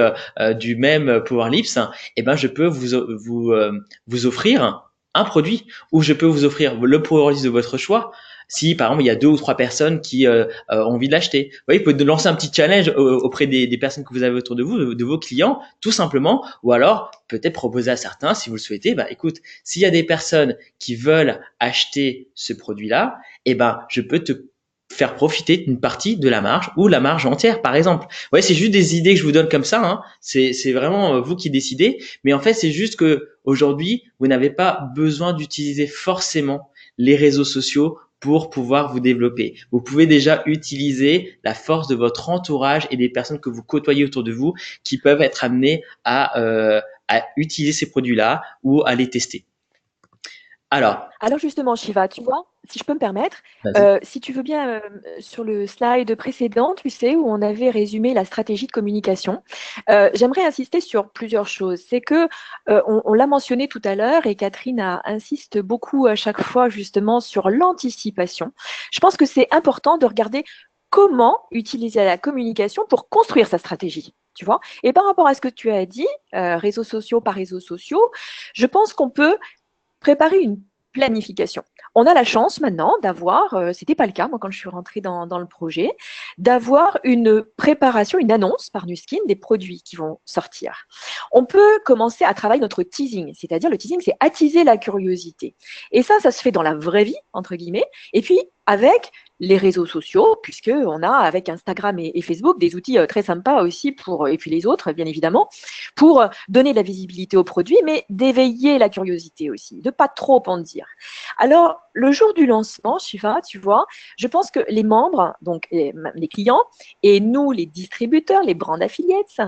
du même Power Lips, je peux vous offrir un produit, ou je peux vous offrir le Power Lips de votre choix. Si par exemple il y a 2 ou 3 personnes qui ont envie de l'acheter, vous voyez, vous pouvez lancer un petit challenge auprès des personnes que vous avez autour de vous, de vos clients, tout simplement, ou alors peut-être proposer à certains, si vous le souhaitez, écoute, s'il y a des personnes qui veulent acheter ce produit-là, je peux te faire profiter d'une partie de la marge ou la marge entière, par exemple. Ouais, c'est juste des idées que je vous donne comme ça, hein. C'est vraiment vous qui décidez, mais en fait, c'est juste que aujourd'hui, vous n'avez pas besoin d'utiliser forcément les réseaux sociaux pour pouvoir vous développer. Vous pouvez déjà utiliser la force de votre entourage et des personnes que vous côtoyez autour de vous qui peuvent être amenées à utiliser ces produits-là ou à les tester. Alors justement, Shiva, tu vois, si je peux me permettre, si tu veux bien, sur le slide précédent, tu sais, où on avait résumé la stratégie de communication, j'aimerais insister sur plusieurs choses. C'est que, on l'a mentionné tout à l'heure et Catherine insiste beaucoup à chaque fois justement sur l'anticipation. Je pense que c'est important de regarder comment utiliser la communication pour construire sa stratégie. Tu vois? Et par rapport à ce que tu as dit, réseaux sociaux par réseaux sociaux, je pense qu'on peut préparer une planification. On a la chance maintenant d'avoir, c'était pas le cas moi quand je suis rentrée dans le projet, d'avoir une préparation, une annonce par Nuskin des produits qui vont sortir. On peut commencer à travailler notre teasing, c'est-à-dire le teasing, c'est attiser la curiosité. Et ça se fait dans la vraie vie, entre guillemets, et puis avec les réseaux sociaux, puisqu'on a avec Instagram et Facebook des outils très sympas aussi et puis les autres, bien évidemment, pour donner de la visibilité aux produits, mais d'éveiller la curiosité aussi, de pas trop en dire. Alors, le jour du lancement, Shiva, tu vois, je pense que les membres, donc les clients, et nous, les distributeurs, les brand affiliates,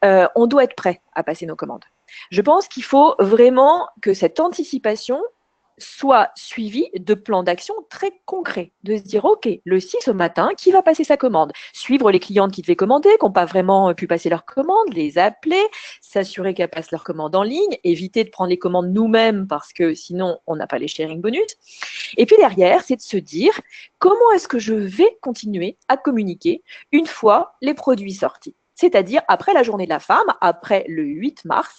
on doit être prêts à passer nos commandes. Je pense qu'il faut vraiment que cette anticipation soit suivi de plans d'action très concrets, de se dire, OK, le 6 au matin, qui va passer sa commande? Suivre les clientes qui devaient commander, qui n'ont pas vraiment pu passer leur commande, les appeler, s'assurer qu'elles passent leur commande en ligne, éviter de prendre les commandes nous-mêmes parce que sinon, on n'a pas les sharing bonus. Et puis derrière, c'est de se dire, comment est-ce que je vais continuer à communiquer une fois les produits sortis? C'est-à-dire après la journée de la femme, après le 8 mars,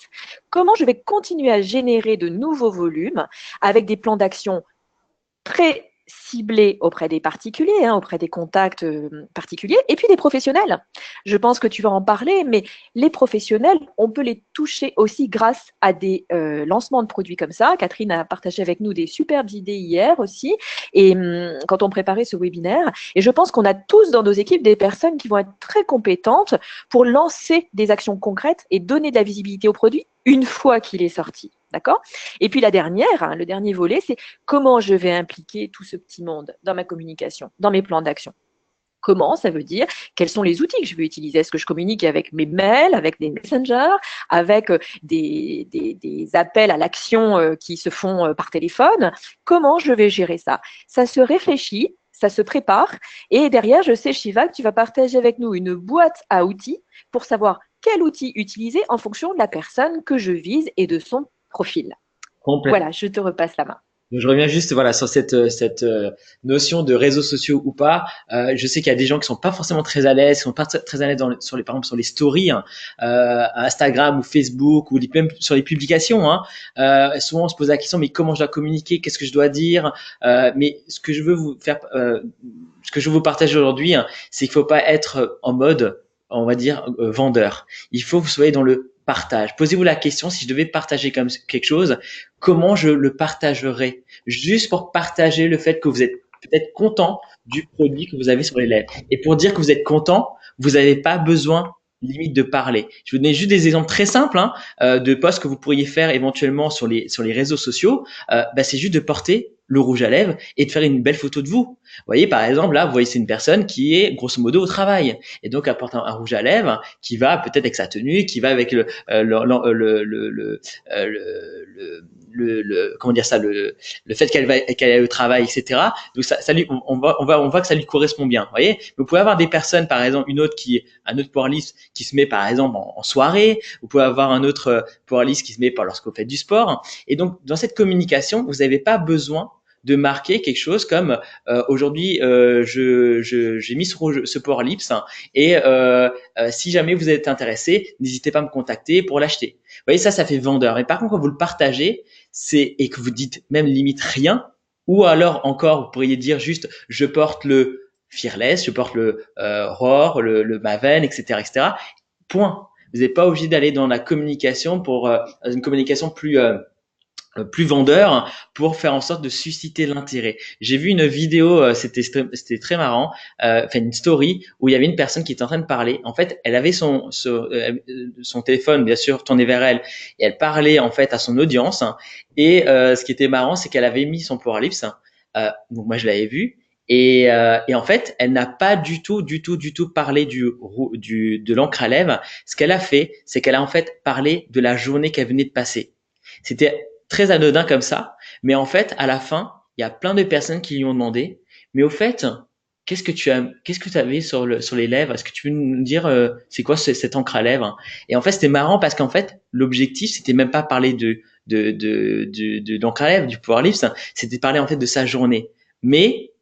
comment je vais continuer à générer de nouveaux volumes avec des plans d'action très ciblé auprès des particuliers, hein, auprès des contacts particuliers, et puis des professionnels. Je pense que tu vas en parler, mais les professionnels, on peut les toucher aussi grâce à des lancements de produits comme ça. Catherine a partagé avec nous des superbes idées hier aussi, et quand on préparait ce webinaire, et je pense qu'on a tous dans nos équipes des personnes qui vont être très compétentes pour lancer des actions concrètes et donner de la visibilité au produit une fois qu'il est sorti. D'accord? Et puis la dernière, hein, le dernier volet, c'est comment je vais impliquer tout ce petit monde dans ma communication, dans mes plans d'action. Comment, ça veut dire quels sont les outils que je vais utiliser. Est-ce que je communique avec mes mails, avec des messengers, avec des appels à l'action qui se font par téléphone? Comment je vais gérer ça? Ça se réfléchit, ça se prépare. Et derrière, je sais, Shiva, que tu vas partager avec nous une boîte à outils pour savoir quel outil utiliser en fonction de la personne que je vise et de son profil. Complètement. Voilà, je te repasse la main. Donc, je reviens juste voilà sur cette notion de réseaux sociaux ou pas. Je sais qu'il y a des gens qui sont pas forcément très à l'aise, qui sont pas très à l'aise sur les par exemple sur les stories, hein, Instagram ou Facebook ou même sur les publications. Hein. Souvent on se pose la question mais comment je dois communiquer, qu'est-ce que je dois dire. Mais ce que je veux ce que je veux vous partager aujourd'hui, hein, c'est qu'il faut pas être en mode on va dire vendeur. Il faut que vous soyez dans le partage. Posez-vous la question, si je devais partager comme quelque chose, comment je le partagerais? Juste pour partager le fait que vous êtes peut-être content du produit que vous avez sur les lèvres. Et pour dire que vous êtes content, vous n'avez pas besoin limite de parler. Je vais vous donner juste des exemples très simples de posts que vous pourriez faire éventuellement sur les réseaux sociaux. C'est juste de porter le rouge à lèvres et de faire une belle photo de vous. Vous voyez, par exemple, là, vous voyez, c'est une personne qui est grosso modo au travail et donc apporte un rouge à lèvres qui va peut-être avec sa tenue, qui va avec comment dire ça, le fait qu'elle aille au travail, etc. Donc ça lui, on voit que ça lui correspond bien. Vous voyez, vous pouvez avoir des personnes, par exemple, un autre powerlifter qui se met par exemple en soirée. Vous pouvez avoir un autre powerlifter qui se met lorsque vous faites du sport. Et donc dans cette communication, vous n'avez pas besoin de marquer quelque chose comme aujourd'hui j'ai mis ce powerlift et si jamais vous êtes intéressé, n'hésitez pas à me contacter pour l'acheter. Vous voyez, ça fait vendeur. Et par contre, quand vous le partagez, et que vous dites même limite rien, ou alors encore vous pourriez dire juste je porte le Fearless, je porte le Roar, le Maven, etc., etc. Point. Vous n'êtes pas obligé d'aller dans la communication pour une communication plus vendeur pour faire en sorte de susciter l'intérêt. J'ai vu une vidéo, c'était très marrant, une story où il y avait une personne qui était en train de parler. En fait, elle avait son téléphone bien sûr tourné vers elle et elle parlait en fait à son audience. Et ce qui était marrant, c'est qu'elle avait mis son powerlift. Donc moi je l'avais vu. Et en fait, elle n'a pas du tout parlé de l'encre à lèvres. Ce qu'elle a fait, c'est qu'elle a en fait parlé de la journée qu'elle venait de passer. C'était très anodin comme ça, mais en fait, à la fin, il y a plein de personnes qui lui ont demandé, mais au fait, qu'est-ce que tu avais sur les lèvres? Est-ce que tu peux nous dire c'est quoi cette encre à lèvres? Et en fait, c'était marrant parce qu'en fait, l'objectif, c'était même pas parler d'encre à lèvres, du powerlift, c'était parler en fait de sa journée. Mais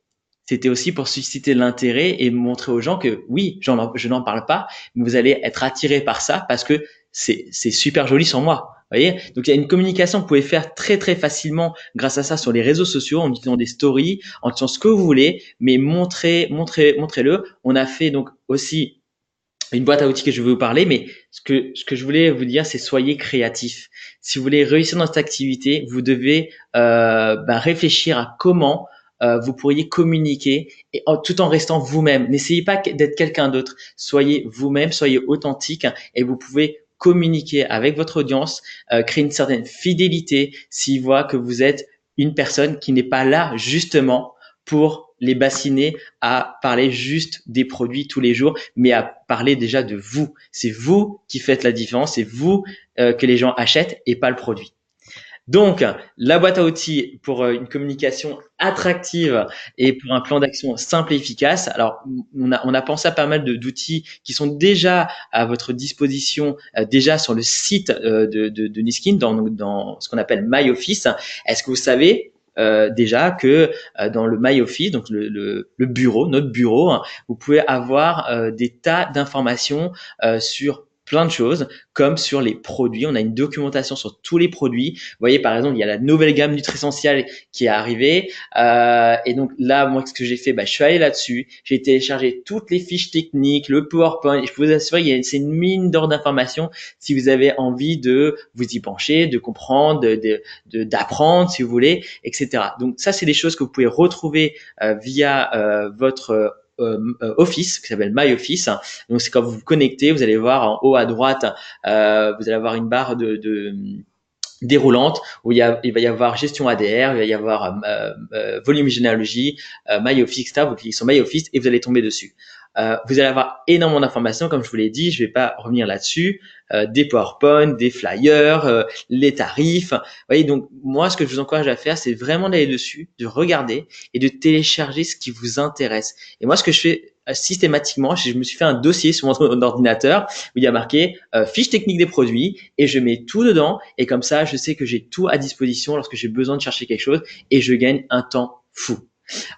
c'était aussi pour susciter l'intérêt et montrer aux gens que oui, je n'en parle pas, mais vous allez être attirés par ça parce que c'est super joli sur moi. Vous voyez, donc il y a une communication que vous pouvez faire très très facilement grâce à ça sur les réseaux sociaux en utilisant des stories, en utilisant ce que vous voulez, mais montrez-le. On a fait donc aussi une boîte à outils que je vais vous parler, mais ce que je voulais vous dire, c'est soyez créatifs. Si vous voulez réussir dans cette activité, vous devez réfléchir à comment vous pourriez communiquer tout en restant vous-même. N'essayez pas d'être quelqu'un d'autre. Soyez vous-même, soyez authentique et vous pouvez communiquer avec votre audience, créer une certaine fidélité s'ils voient que vous êtes une personne qui n'est pas là justement pour les bassiner à parler juste des produits tous les jours, mais à parler déjà de vous. C'est vous qui faites la différence, c'est vous que les gens achètent et pas le produit. Donc, la boîte à outils pour une communication attractive et pour un plan d'action simple et efficace. Alors, on a pensé à pas mal d'outils qui sont déjà à votre disposition, déjà sur le site de Niskin, dans ce qu'on appelle My Office. Est-ce que vous savez déjà que dans le My Office, donc le bureau, notre bureau, vous pouvez avoir des tas d'informations sur plein de choses, comme sur les produits. On a une documentation sur tous les produits. Vous voyez, par exemple, il y a la nouvelle gamme Nutrisential qui est arrivée. Et donc là, moi, ce que j'ai fait, je suis allé là-dessus. J'ai téléchargé toutes les fiches techniques, le PowerPoint. Et je peux vous assurer, c'est une mine d'or d'informations si vous avez envie de vous y pencher, de comprendre, d'apprendre, si vous voulez, etc. Donc ça, c'est des choses que vous pouvez retrouver via votre Office qui s'appelle My Office. Donc c'est quand vous vous connectez, vous allez voir en haut à droite, vous allez avoir une barre de déroulante où il va y avoir gestion ADR, il va y avoir volume généalogie, My Office, etc. Vous cliquez sur My Office et vous allez tomber dessus. Vous allez avoir énormément d'informations, comme je vous l'ai dit, je vais pas revenir là-dessus, des PowerPoint, des flyers, les tarifs. Vous voyez, donc moi, ce que je vous encourage à faire, c'est vraiment d'aller dessus, de regarder et de télécharger ce qui vous intéresse. Et moi, ce que je fais systématiquement, je me suis fait un dossier sur mon ordinateur où il y a marqué fiche technique des produits et je mets tout dedans et comme ça, je sais que j'ai tout à disposition lorsque j'ai besoin de chercher quelque chose et je gagne un temps fou.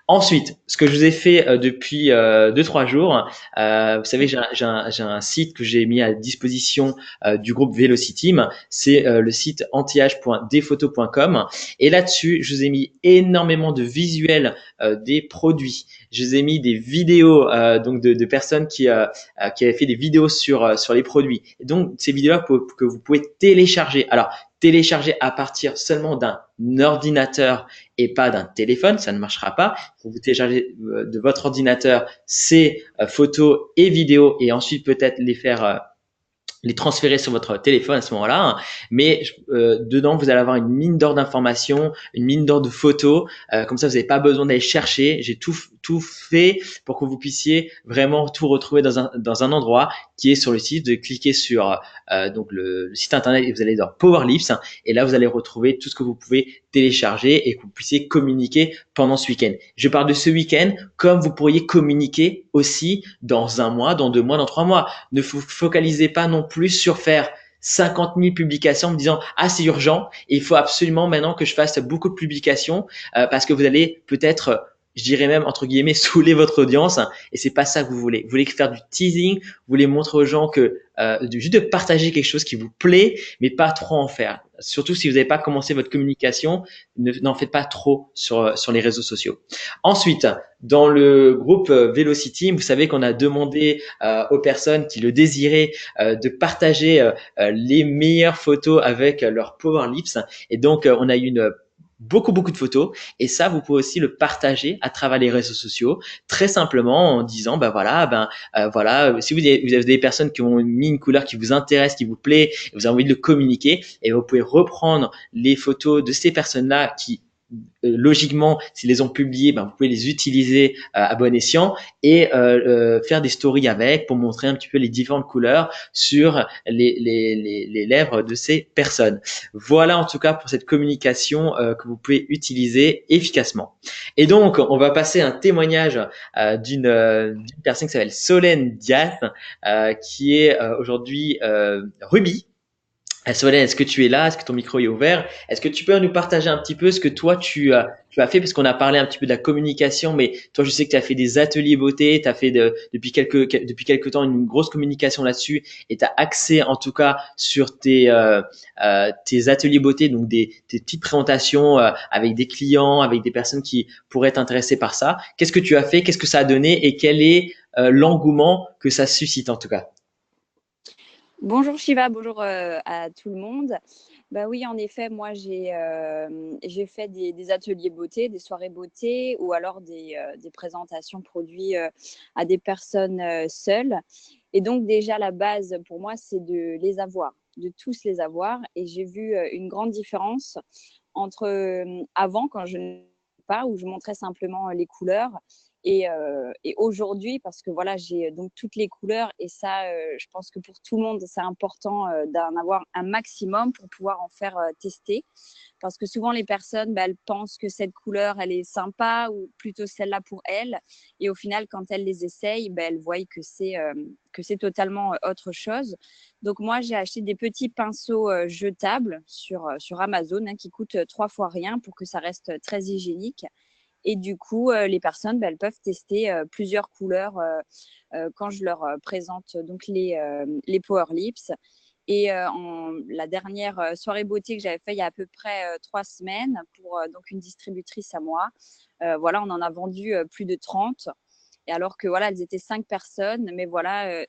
Ensuite, ce que je vous ai fait depuis 2-3 jours, vous savez, j'ai un site que j'ai mis à disposition du groupe Velocity Team. C'est le site anti-age.dphoto.com et là-dessus, je vous ai mis énormément de visuels des produits. Je vous ai mis des vidéos donc de personnes qui avaient fait des vidéos sur les produits. Et donc ces vidéos que vous pouvez télécharger. Alors télécharger à partir seulement d'un ordinateur et pas d'un téléphone, ça ne marchera pas. Il faut vous télécharger de votre ordinateur ces photos et vidéos et ensuite peut-être les transférer sur votre téléphone à ce moment-là. Mais dedans, vous allez avoir une mine d'or d'informations, une mine d'or de photos. Comme ça, vous n'avez pas besoin d'aller chercher. J'ai tout fait pour que vous puissiez vraiment tout retrouver dans un endroit qui est sur le site. Vous cliquez sur donc le site internet et vous allez dans Powerlips et là, vous allez retrouver tout ce que vous pouvez télécharger et que vous puissiez communiquer pendant ce week-end. Je parle de ce week-end comme vous pourriez communiquer aussi dans 1 mois, dans 2 mois, dans 3 mois. Ne vous focalisez pas non plus sur faire 50 000 publications en me disant « Ah, c'est urgent, et il faut absolument maintenant que je fasse beaucoup de publications parce que vous allez peut-être… » je dirais même entre guillemets saouler votre audience et c'est pas ça que vous voulez. Vous voulez faire du teasing, vous voulez montrer aux gens que juste de partager quelque chose qui vous plaît, mais pas trop en faire. Surtout si vous n'avez pas commencé votre communication, n'en faites pas trop sur les réseaux sociaux. Ensuite, dans le groupe Velocity, vous savez qu'on a demandé aux personnes qui le désiraient de partager les meilleures photos avec leur Power Lips. Et donc, on a eu beaucoup de photos et ça vous pouvez aussi le partager à travers les réseaux sociaux très simplement en disant voilà si vous avez des personnes qui ont mis une couleur qui vous intéresse, qui vous plaît, et vous avez envie de le communiquer et vous pouvez reprendre les photos de ces personnes-là qui logiquement, s'ils les ont publiés, vous pouvez les utiliser à bon escient et faire des stories avec pour montrer un petit peu les différentes couleurs sur les lèvres de ces personnes. Voilà en tout cas pour cette communication que vous pouvez utiliser efficacement. Et donc, on va passer à un témoignage d'une personne qui s'appelle Solène Diaz, qui est aujourd'hui Ruby. Solène, est-ce que tu es là? Est-ce que ton micro est ouvert? Est-ce que tu peux nous partager un petit peu ce que toi tu as fait? Parce qu'on a parlé un petit peu de la communication, mais toi je sais que tu as fait des ateliers beauté, tu as fait depuis quelques temps une grosse communication là-dessus et tu as axé en tout cas sur tes ateliers beauté, donc tes petites présentations avec des clients, avec des personnes qui pourraient être intéressées par ça. Qu'est-ce que tu as fait? Qu'est-ce que ça a donné? Et quel est l'engouement que ça suscite en tout cas? Bonjour Shiva, bonjour à tout le monde. Bah oui, en effet, moi j'ai fait des ateliers beauté, des soirées beauté ou alors des présentations produits à des personnes seules. Et donc déjà la base pour moi c'est de les avoir, de tous les avoir. Et j'ai vu une grande différence entre avant quand je ne pas où je montrais simplement les couleurs et aujourd'hui, parce que voilà, j'ai donc toutes les couleurs et ça, je pense que pour tout le monde, c'est important d'en avoir un maximum pour pouvoir en faire tester. Parce que souvent, les personnes, elles pensent que cette couleur, elle est sympa ou plutôt celle-là pour elles. Et au final, quand elles les essayent, elles voient que c'est totalement autre chose. Donc moi, j'ai acheté des petits pinceaux jetables sur Amazon qui coûtent 3 fois rien pour que ça reste très hygiénique. Et du coup, les personnes, elles peuvent tester plusieurs couleurs quand je leur présente donc les Power Lips. Et la dernière soirée beauté que j'avais fait il y a à peu près 3 semaines pour donc une distributrice à moi, voilà, on en a vendu plus de 30. Et alors que voilà, elles étaient 5 personnes, mais voilà,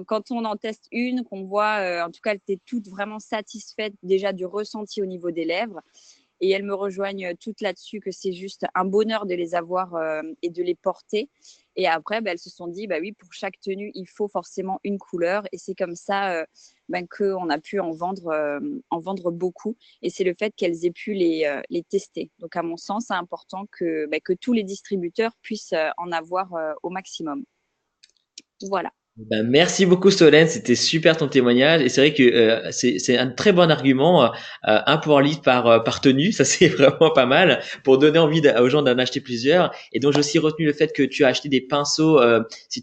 quand on en teste une, qu'on voit, en tout cas, elles étaient toutes vraiment satisfaites déjà du ressenti au niveau des lèvres. Et elles me rejoignent toutes là-dessus que c'est juste un bonheur de les avoir et de les porter. Et après, elles se sont dit, oui, pour chaque tenue, il faut forcément une couleur. Et c'est comme ça qu'on a pu en vendre beaucoup. Et c'est le fait qu'elles aient pu les tester. Donc, à mon sens, c'est important que tous les distributeurs puissent en avoir au maximum. Voilà. Merci beaucoup Solène, c'était super ton témoignage et c'est vrai que c'est un très bon argument, un power lift par tenue, ça c'est vraiment pas mal pour donner envie aux gens d'en acheter plusieurs. Et donc j'ai aussi retenu le fait que tu as acheté des pinceaux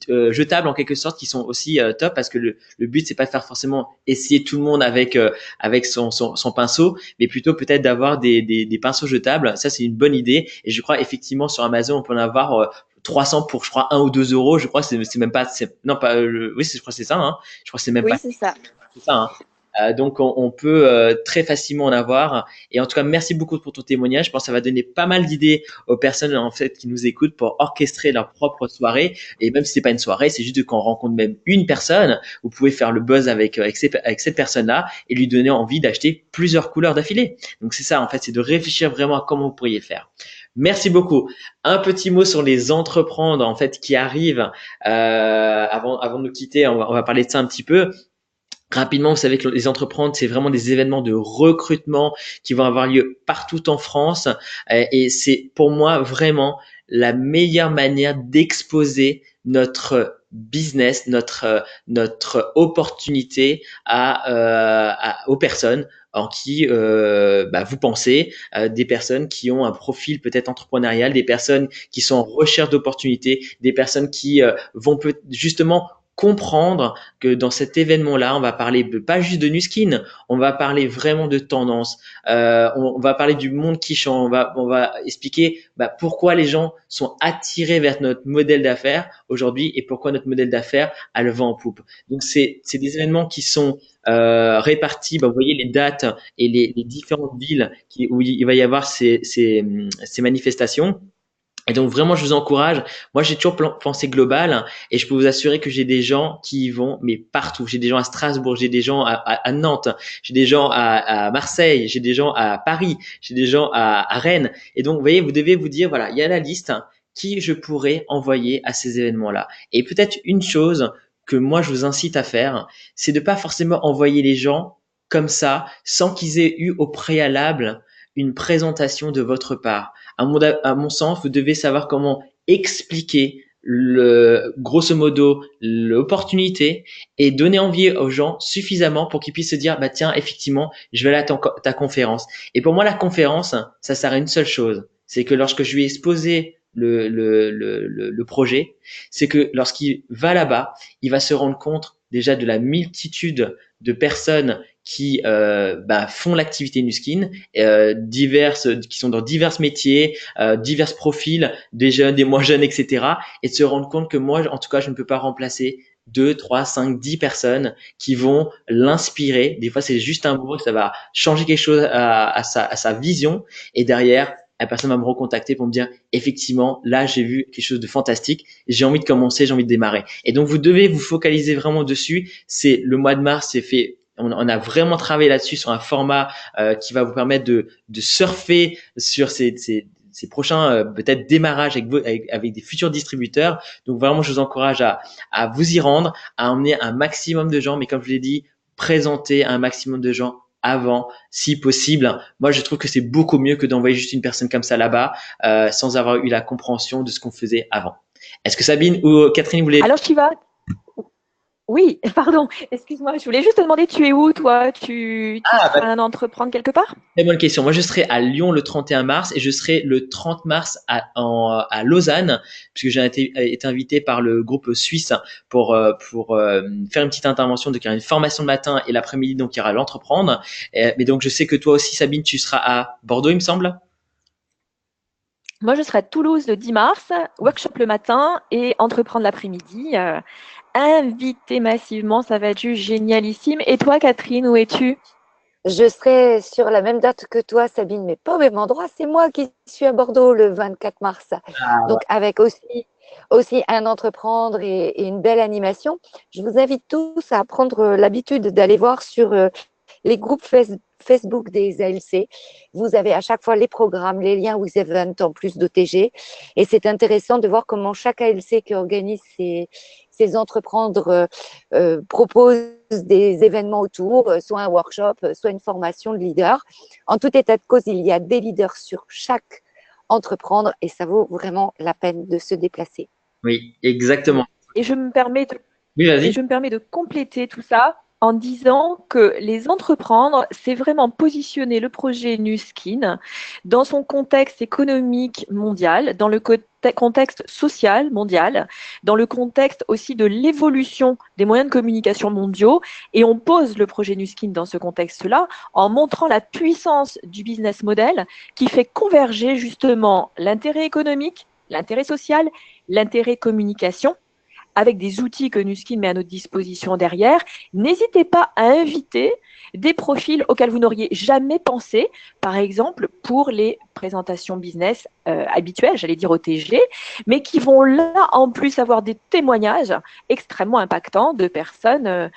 jetables en quelque sorte qui sont aussi top parce que le but c'est pas de faire forcément essayer tout le monde avec son pinceau, mais plutôt peut-être d'avoir des pinceaux jetables. Ça c'est une bonne idée et je crois effectivement sur Amazon on peut en avoir 300 pour, je crois, 1 ou 2 euros. Je crois que c'est même pas, non, pas, oui, je crois que c'est ça, hein. Je crois que c'est même Oui, pas, c'est ça. c'est ça, hein. Donc, on peut très facilement en avoir. Et en tout cas, merci beaucoup pour ton témoignage. Je pense que ça va donner pas mal d'idées aux personnes en fait qui nous écoutent pour orchestrer leur propre soirée. Et même si c'est pas une soirée, c'est juste qu'on rencontre même une personne. Vous pouvez faire le buzz avec cette personne-là et lui donner envie d'acheter plusieurs couleurs d'affilée. Donc c'est ça, en fait, c'est de réfléchir vraiment à comment vous pourriez faire. Merci beaucoup. Un petit mot sur les entreprendre en fait qui arrivent avant de nous quitter. On va parler de ça un petit peu. Rapidement, vous savez que les entreprendre, c'est vraiment des événements de recrutement qui vont avoir lieu partout en France. Et c'est pour moi vraiment la meilleure manière d'exposer notre business, notre opportunité aux personnes en qui vous pensez, des personnes qui ont un profil peut-être entrepreneurial, des personnes qui sont en recherche d'opportunités, des personnes qui vont justement comprendre que dans cet événement-là, on va parler pas juste de Nu Skin, on va parler vraiment de tendance, on va parler du monde qui change, on va expliquer pourquoi les gens sont attirés vers notre modèle d'affaires aujourd'hui et pourquoi notre modèle d'affaires a le vent en poupe. Donc c'est des événements qui sont répartis, vous voyez les dates et les différentes villes où il va y avoir ces manifestations. Et donc vraiment, je vous encourage. Moi, j'ai toujours pensé global et je peux vous assurer que j'ai des gens qui y vont, mais partout. J'ai des gens à Strasbourg, j'ai des gens à Nantes, j'ai des gens à Marseille, j'ai des gens à Paris, j'ai des gens à Rennes. Et donc, vous voyez, vous devez vous dire, voilà, il y a la liste qui je pourrais envoyer à ces événements-là. Et peut-être une chose que moi, je vous incite à faire, c'est de pas forcément envoyer les gens comme ça, sans qu'ils aient eu au préalable une présentation de votre part. À mon sens, vous devez savoir comment expliquer grosso modo l'opportunité et donner envie aux gens suffisamment pour qu'ils puissent se dire tiens, effectivement, je vais aller à ta conférence. Et pour moi, la conférence, ça sert à une seule chose, c'est que lorsque je lui ai exposé le projet, c'est que lorsqu'il va là-bas, il va se rendre compte déjà de la multitude de personnes qui font l'activité Nu Skin, diverses, qui sont dans divers métiers, divers profils, des jeunes, des moins jeunes, etc. Et de se rendre compte que moi, en tout cas, je ne peux pas remplacer 2, 3, 5, 10 personnes qui vont l'inspirer. Des fois, c'est juste un mot, ça va changer quelque chose à sa vision. Et derrière, la personne va me recontacter pour me dire, effectivement, là, j'ai vu quelque chose de fantastique. J'ai envie de commencer, j'ai envie de démarrer. Et donc, vous devez vous focaliser vraiment dessus. C'est le mois de mars, c'est fait. On a vraiment travaillé là-dessus sur un format qui va vous permettre de surfer sur ces prochains peut-être démarrages avec des futurs distributeurs. Donc vraiment, je vous encourage à vous y rendre, à emmener un maximum de gens. Mais comme je l'ai dit, présenter un maximum de gens avant, si possible. Moi, je trouve que c'est beaucoup mieux que d'envoyer juste une personne comme ça là-bas sans avoir eu la compréhension de ce qu'on faisait avant. Est-ce que Sabine ou Catherine voulaient… Alors, Shiva, oui, pardon, excuse-moi, je voulais juste te demander, tu es où toi? Tu as un entreprendre quelque part? Très bonne question. Moi, je serai à Lyon le 31 mars et je serai le 30 mars à Lausanne, puisque j'ai été invité par le groupe suisse pour faire une petite intervention. Donc, il y aura une formation le matin et l'après-midi, donc il y aura l'entreprendre. Mais donc, je sais que toi aussi, Sabine, tu seras à Bordeaux, il me semble. Moi, je serai à Toulouse le 10 mars, workshop le matin et entreprendre l'après-midi. Invité massivement, ça va être juste génialissime. Et toi, Catherine, où es-tu? Je serai sur la même date que toi, Sabine, mais pas au même endroit. C'est moi qui suis à Bordeaux le 24 mars. Donc, avec aussi un entreprendre et une belle animation. Je vous invite tous à prendre l'habitude d'aller voir sur les groupes Facebook des ALC. Vous avez à chaque fois les programmes, les liens with event en plus d'OTG. Et c'est intéressant de voir comment chaque ALC qui organise ses entreprendre propose des événements autour, soit un workshop, soit une formation de leader. En tout état de cause, il y a des leaders sur chaque entreprendre et ça vaut vraiment la peine de se déplacer. Oui, exactement. Et je me permets de Oui, Et vas-y. je me permets de compléter tout ça en disant que les entreprendre, c'est vraiment positionner le projet Nuskin dans son contexte économique mondial, dans le contexte social mondial, dans le contexte aussi de l'évolution des moyens de communication mondiaux. Et on pose le projet Nuskin dans ce contexte-là en montrant la puissance du business model qui fait converger justement l'intérêt économique, l'intérêt social, l'intérêt communication avec des outils que Nuskin met à notre disposition derrière. N'hésitez pas à inviter des profils auxquels vous n'auriez jamais pensé, par exemple pour les présentations business habituelles, j'allais dire OTG, mais qui vont là en plus avoir des témoignages extrêmement impactants de personnes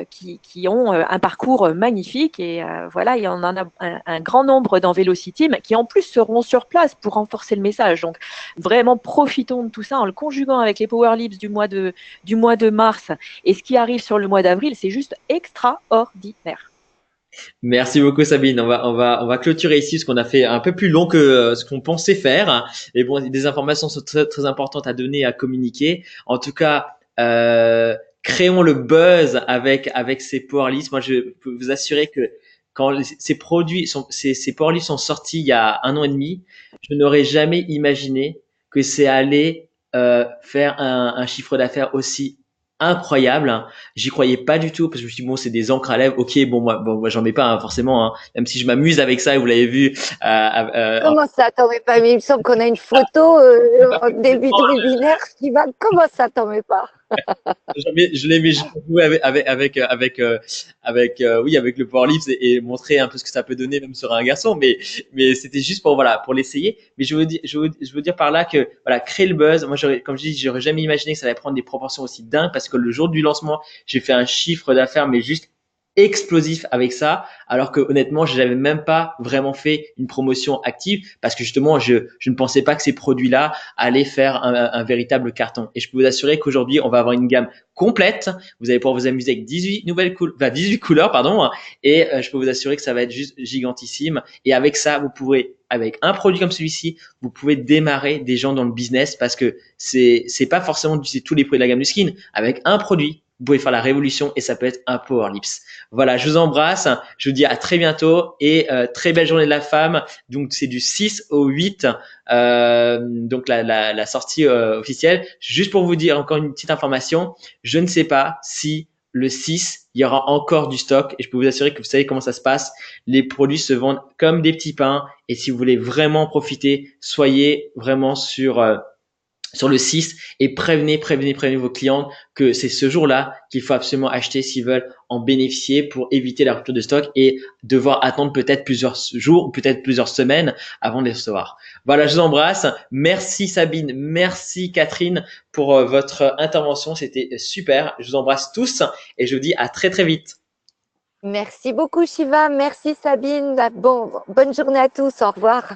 qui ont un parcours magnifique et voilà, il y en a un grand nombre dans Velocity qui en plus seront sur place pour renforcer le message. Donc vraiment profitons de tout ça en le conjuguant avec les Power Lips du mois de mars et ce qui arrive sur le mois d'avril, c'est juste extraordinaire. Merci beaucoup Sabine. On va clôturer ici parce qu'on a fait un peu plus long que ce qu'on pensait faire. Et bon, des informations sont très, très importantes à donner, à communiquer. En tout cas, créons le buzz avec ces Powerlifts. Moi, je peux vous assurer que quand ces Powerlifts sont sortis il y a 1 an et demi, je n'aurais jamais imaginé que c'est allé faire un chiffre d'affaires aussi incroyable. J'y croyais pas du tout parce que je me suis dit bon c'est des encres à lèvres. Ok bon moi j'en mets pas hein, forcément hein, même si je m'amuse avec ça et vous l'avez vu. Comment ça, t'en mets pas? Mais il me semble qu'on a une photo en début de webinaire qui va. Comment ça, t'en mets pas? Je l'ai mis juste pour jouer oui avec le powerlift et montrer un peu ce que ça peut donner même sur un garçon mais c'était juste pour voilà pour l'essayer mais je veux dire par là que voilà créer le buzz moi comme je dis j'aurais jamais imaginé que ça allait prendre des proportions aussi dingues parce que le jour du lancement j'ai fait un chiffre d'affaires mais juste explosif avec ça alors que honnêtement j'avais même pas vraiment fait une promotion active parce que justement je ne pensais pas que ces produits-là allaient faire un véritable carton et je peux vous assurer qu'aujourd'hui on va avoir une gamme complète. Vous allez pouvoir vous amuser avec 18 couleurs, pardon. Et je peux vous assurer que ça va être juste gigantissime. Et avec ça, vous pourrez, avec un produit comme celui-ci, vous pouvez démarrer des gens dans le business parce que c'est pas forcément d'utiliser tous les produits de la gamme du skin. Avec un produit, vous pouvez faire la révolution et ça peut être un Power Lips. Voilà, je vous embrasse. Je vous dis à très bientôt et très belle journée de la femme. Donc c'est du 6 au 8 donc la sortie officielle. Juste pour vous dire encore une petite information, je ne sais pas si le 6, il y aura encore du stock et je peux vous assurer que vous savez comment ça se passe. Les produits se vendent comme des petits pains et si vous voulez vraiment profiter, soyez vraiment sur le 6 et prévenez vos clients que c'est ce jour-là qu'il faut absolument acheter s'ils veulent en bénéficier pour éviter la rupture de stock et devoir attendre peut-être plusieurs jours ou peut-être plusieurs semaines avant de les recevoir. Voilà, je vous embrasse. Merci Sabine, merci Catherine pour votre intervention. C'était super. Je vous embrasse tous et je vous dis à très très vite. Merci beaucoup, Shiva. Merci, Sabine. Bonne journée à tous. Au revoir.